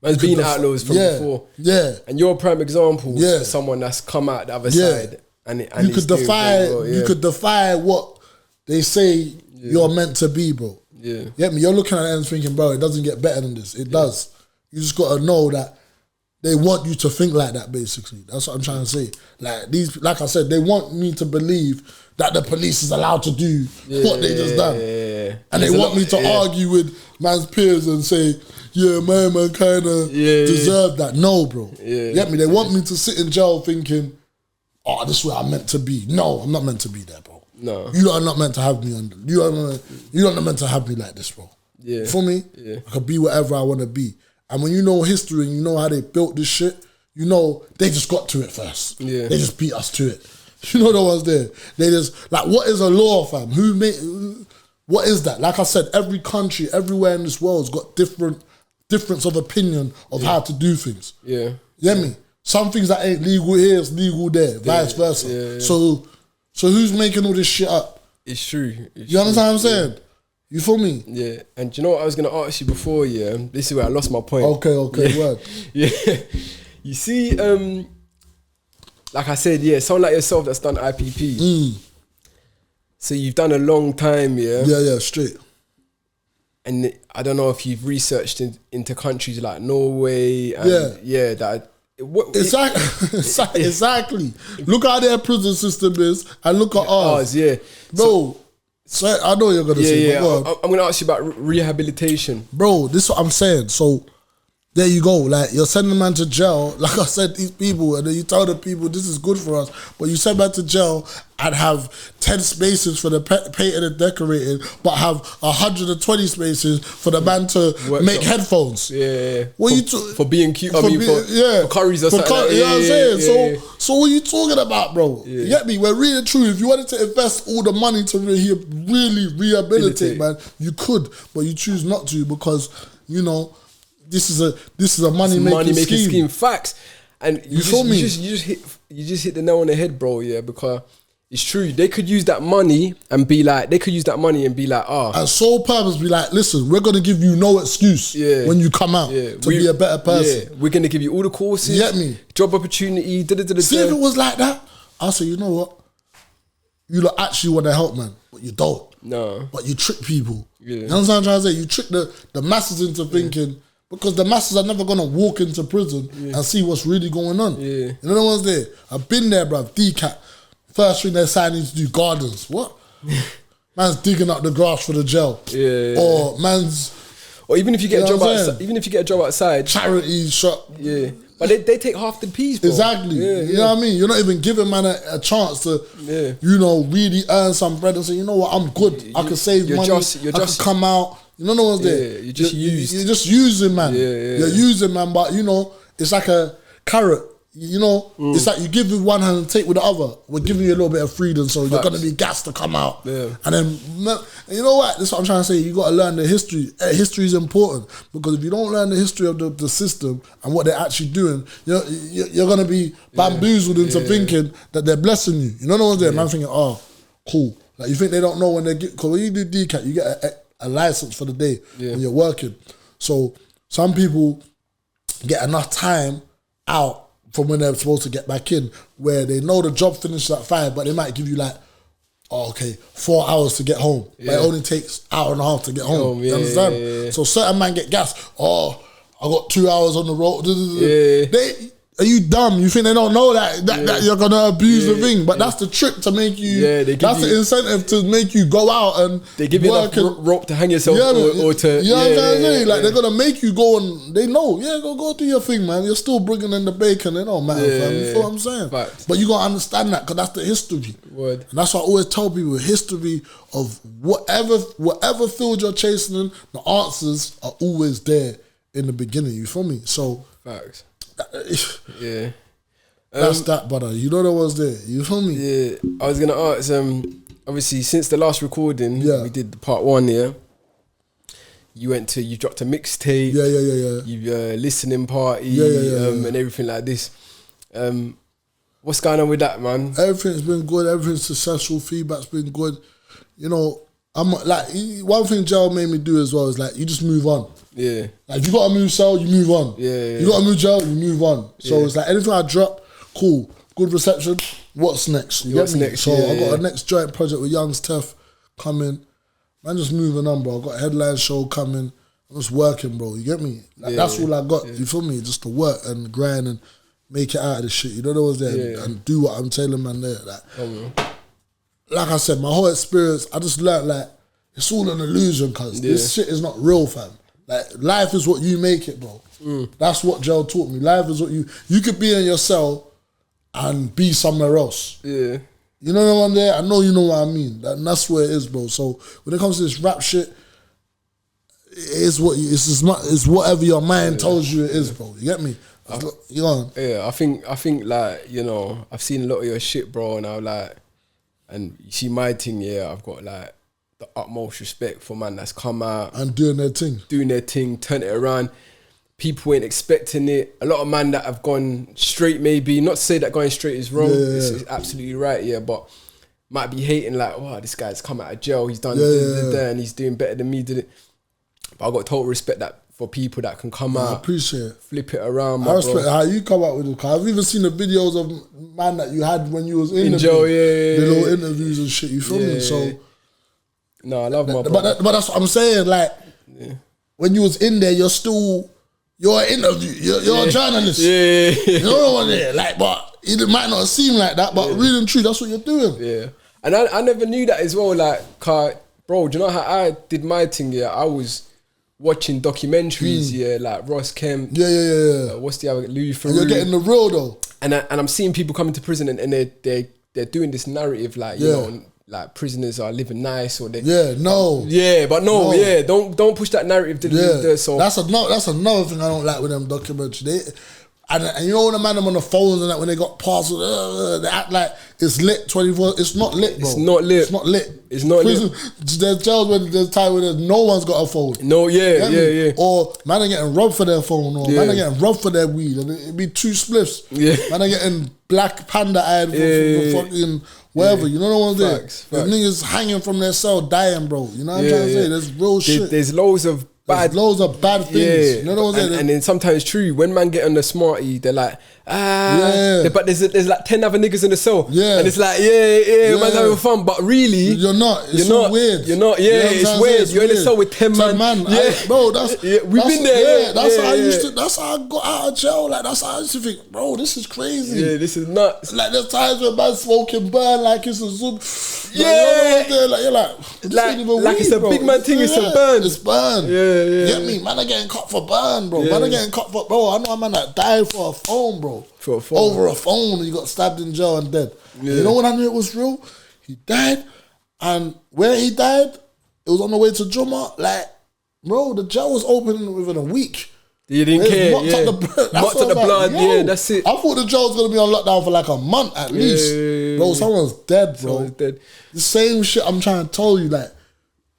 Man's been outlaws from before. Yeah. And you're a prime example of someone that's come out the other side. And you could defy what they say you're meant to be, bro. Yeah. You get me? You're looking at it and thinking, bro, it doesn't get better than this. It does. You just gotta know that they want you to think like that, basically. That's what I'm trying to say. Like I said, they want me to believe that the police is allowed to do what they just done. And they want me to argue with man's peers and say, yeah, man kind of deserved that. No, bro. You get me? They want me to sit in jail thinking, oh, this is where I'm meant to be. No, I'm not meant to be there, bro. No. You are not meant to have me on. You're not meant to have me like this, bro. Yeah. For me, I could be whatever I want to be. And when you know history and you know how they built this shit, you know they just got to it first. Yeah. They just beat us to it. You know the ones there. They just, like, what is a law, fam? What is that? Like I said, every country, everywhere in this world has got difference of opinion of how to do things. Yeah. You get me? Some things that ain't legal here is legal there, vice versa. Yeah. So who's making all this shit up? It's true. You understand what I'm saying? You feel me? Yeah. And do you know what I was going to ask you before? Yeah. This is where I lost my point. Okay, word. Yeah. You see, like I said, someone like yourself that's done IPP. So you've done a long time, yeah? Yeah, straight. And I don't know if you've researched into countries like Norway. And exactly. Look how their prison system is and look at ours. Bro, so I know what you're going to say. Yeah, I'm going to ask you about rehabilitation. Bro, this is what I'm saying. So there you go. Like, you're sending man to jail. Like I said, these people, and then you tell the people this is good for us, but you send man to jail and have 10 spaces for the painting and decorating, but have 120 spaces for the man to make headphones. Yeah. What for being cute. For curries or something. You know what I'm saying? So what are you talking about, bro? You get me? We're really true. If you wanted to invest all the money to really rehabilitate, man, you could, but you choose not to because, you know, this is a money making scheme. Facts. And you just hit the nail on the head, bro. Yeah, because it's true. They could use that money and be like, and sole purpose be like, listen, we're gonna give you no excuse when you come out to be a better person. Yeah, we're gonna give you all the courses. You get me? Job opportunity. See, if it was like that, I'll say, you know what? You lot actually want to help, man, but you don't. No. But you trick people. Yeah. You know what I'm trying to say? You trick the masses into thinking. Because the masses are never going to walk into prison and see what's really going on. Yeah. You know the ones there? I've been there, bruv. DCAT. First thing they're signing to do gardens. What? Man's digging up the grass for the jail. Yeah. Or even if you get a job outside. Even if you get a job outside. Charity shop. Yeah. But they take half the piece, bro. Exactly. You know what I mean? You're not even giving man a chance to, you know, really earn some bread and say, you know what, I'm good. I can save money. I can come out. You know what's there? You're just using, man. You're using, man, but, you know, it's like a carrot. You know, it's like you give with one hand and take with the other. We're giving you a little bit of freedom, so you're going to be gassed to come out. Yeah. And then, you know what? That's what I'm trying to say. You got to learn the history. History is important because if you don't learn the history of the system and what they're actually doing, you're going to be bamboozled into thinking that they're blessing you. You know what's there? And I'm thinking, oh, cool. Like, you think they don't know when they get, because when you do DCAT, you get a license for the day when you're working. So some people get enough time out from when they're supposed to get back in, where they know the job finishes at 5, but they might give you like, 4 hours to get home. But it only takes an hour and a half to get home. You understand? Yeah. So certain man get gas. Oh, I got 2 hours on the road. Are you dumb? You think they don't know that you're gonna abuse the thing? But that's the trick to make you. That's the incentive to make you go out and they give you enough rope to hang yourself or to. You know what I'm saying? Like they're gonna make you go and they know. Go do your thing, man. You're still bringing in the bacon. It don't matter, fam. You feel what I'm saying? Facts. But you gotta understand that because that's the history. Word. And that's what I always tell people: history of whatever field you're chasing, the answers are always there in the beginning. You feel me? So. Facts. That's that, brother. You know that was there. You feel me? Yeah. I was gonna ask. Obviously, since the last recording, we did the part 1. Yeah. You dropped a mixtape. Yeah. You listening party. And everything like this. What's going on with that, man? Everything's been good. Everything's successful. Feedback's been good. You know, I'm like one thing Joe made me do as well is like you just move on. Yeah. Like if you got a move cell, you move on. Yeah. You got a move jail, you move on. So it's like anything I drop, cool, good reception. What's next? You get me? Next? So I got a next joint project with Young's Tef coming. Man, just moving on, bro. I got a headline show coming. I'm just working, bro. You get me? Like, that's all I got. You feel me? Just to work and grind and make it out of this shit. You don't know what's there and do what I'm telling man there. Like I said, my whole experience, I just learned like it's all an illusion, cuz this shit is not real, fam. Like life is what you make it, bro. That's what jail taught me. Life is what you could be in your cell and be somewhere else. Yeah. You know what I'm there? I know you know what I mean. That's where it is, bro. So when it comes to this rap shit, it's whatever your mind tells you it is, bro. You get me? You know? Yeah, I think like, you know, I've seen a lot of your shit, bro, and I'm like, and you see my thing, I've got like the utmost respect for man that's come out and doing their thing, turn it around. People ain't expecting it. A lot of man that have gone straight, maybe not to say that going straight is wrong. It's absolutely right, but might be hating like, oh, this guy's come out of jail, he's done and he's doing better than me, did it. But I got total respect that for people that can come out, I appreciate it, flip it around. I respect how you come out with it. I've even seen the videos of man that you had when you was in jail, the little interviews and shit. You feel me? So no, I love my brother. But that's what I'm saying. Like when you was in there, you're an interview. You're a journalist. You know what I'm saying? Like, but it might not seem like that, but really and true, that's what you're doing. Yeah, and I never knew that as well. Like, bro, do you know how I did my thing? I was watching documentaries, like Ross Kemp. What's the other, Louis Theroux. You're getting the real though. And I'm seeing people coming to prison and they're doing this narrative like, you know, like prisoners are living nice or they don't push that narrative. So that's another thing I don't like with them documentaries. And you know when the man them on the phones and that when they got parcels, they act like it's lit 24. It's not lit, bro. It's not lit. It's not lit. It's not Prison, lit. There's jails where there's time where no one's got a phone. No, yeah. Or man are getting robbed for their phone, or man are getting robbed for their weed, and it'd be 2 spliffs. Yeah. Man are getting black panda eyed for fucking whatever. You know what I'm saying? There's niggas hanging from their cell dying, bro. You know what I'm trying to say? There's real shit. There's loads of loads of bad things. You know what I'm saying? And then sometimes true, when man get on the smarty, they're like, but there's like 10 other niggas in the cell. And it's like, man's having fun, but really you're not. It's so weird. You're not, it's weird. You're in the cell with 10 man. Bro, that's we've been there. That's how I used to, that's how I got out of jail. Like that's how I used to think, bro, this is crazy. Yeah, this is nuts. Like there's times where man smoking burn like it's a zoom. Like, you're like, this ain't even weed, it's a big man thing, it's a burn. It's burn. Get me? Man are getting caught for burn, bro. Man are getting caught for, bro, I know a man that died for a phone, bro. For a phone. Over a phone, he got stabbed in jail and dead. You know when I knew it was real? He died, and where he died, it was on the way to Juma. Like, bro, the jail was open within a week. You didn't care, mopped up the blood, that's it. I thought the jail was going to be on lockdown for like a month at least. Bro, someone's dead, bro. Someone's dead. The same shit I'm trying to tell you, like,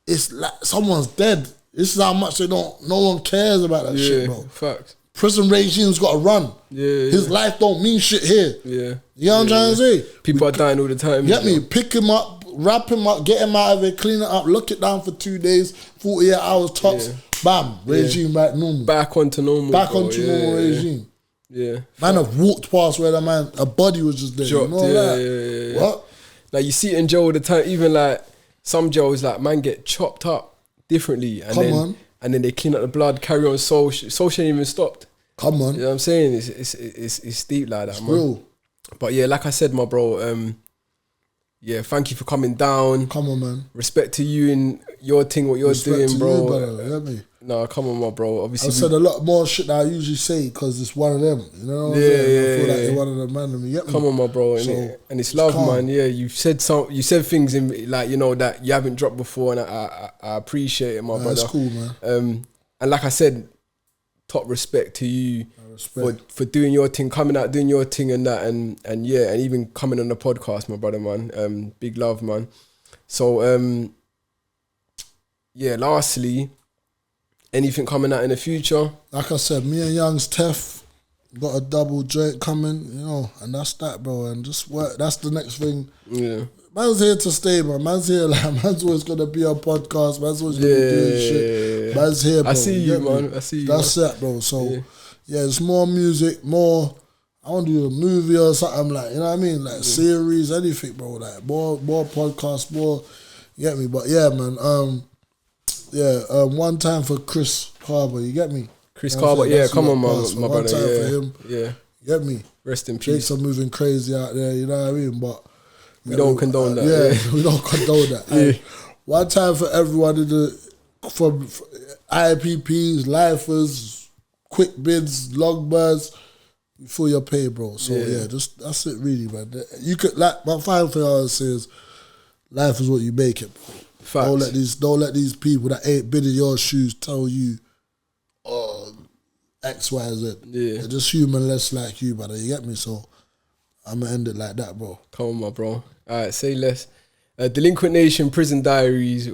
it's like someone's dead. This is how much no one cares about that shit, bro. Facts. Prison regime's got to run. His life don't mean shit here. You know what I'm trying to say? People are dying all the time. Get me? Pick him up, wrap him up, get him out of it, clean it up, lock it down for 2 days, 48 hours tops. Bam, regime back normal. Back onto normal. Back onto normal regime. Man have walked past where a body was just there. Dropped, you know What? Like you see it in jail all the time. Even like some jails, like man get chopped up differently, and then they clean up the blood, carry on. Social ain't even stopped. Come on, you know what I'm saying? It's deep like that, it's man. Real. But yeah, like I said, my bro. Thank you for coming down. Come on, man. Respect to you and your thing, what you're doing, bro. You, brother. You know me? No, come on, my bro. Obviously, I said a lot more shit that I usually say because it's one of them. You know what I'm saying? I feel like you're one of them, man. You get me? Come on, my bro. And it's love, man. Yeah, you said things in like, you know, that you haven't dropped before, and I appreciate it, my brother. That's cool, man. And like I said, top respect to you for doing your thing, coming out, doing your thing, and that, and even coming on the podcast, my brother, man. Big love, man. So lastly, anything coming out in the future? Like I said, me and Young's Tef got a double joint coming, you know, and that's that, bro. And just work. That's the next thing. man's here to stay, man. Man's here, like, man's always gonna be on podcast. Man's always gonna be doing shit. Man's here, bro. I see you, man. I see you. That's it, bro. So, yeah, it's more music, more. I want to do a movie or something, like, you know what I mean? Like, series, anything, bro. Like, more podcasts, more, you get me? But yeah, man, one time for Chris Carver, you get me? Chris Carver, yeah, come on, my brother. One time for him, yeah. You get me? Rest in peace. Jakes are moving crazy out there, you know what I mean? But we don't condone that. Yeah, we don't condone that. Yeah. One time for everyone from IPPs, lifers, quick bids, long birds, for your pay, bro. So yeah, just that's it, really, man. You could, like, my final thing I always say is, life is what you make it, bro. Facts. Don't let these people that ain't been in your shoes tell you, X, Y, Z. Yeah, they're just human, less like you, brother. You get me? So I'm gonna end it like that, bro. Come on, my bro. All right, say less. Delinquent Nation, Prison Diaries.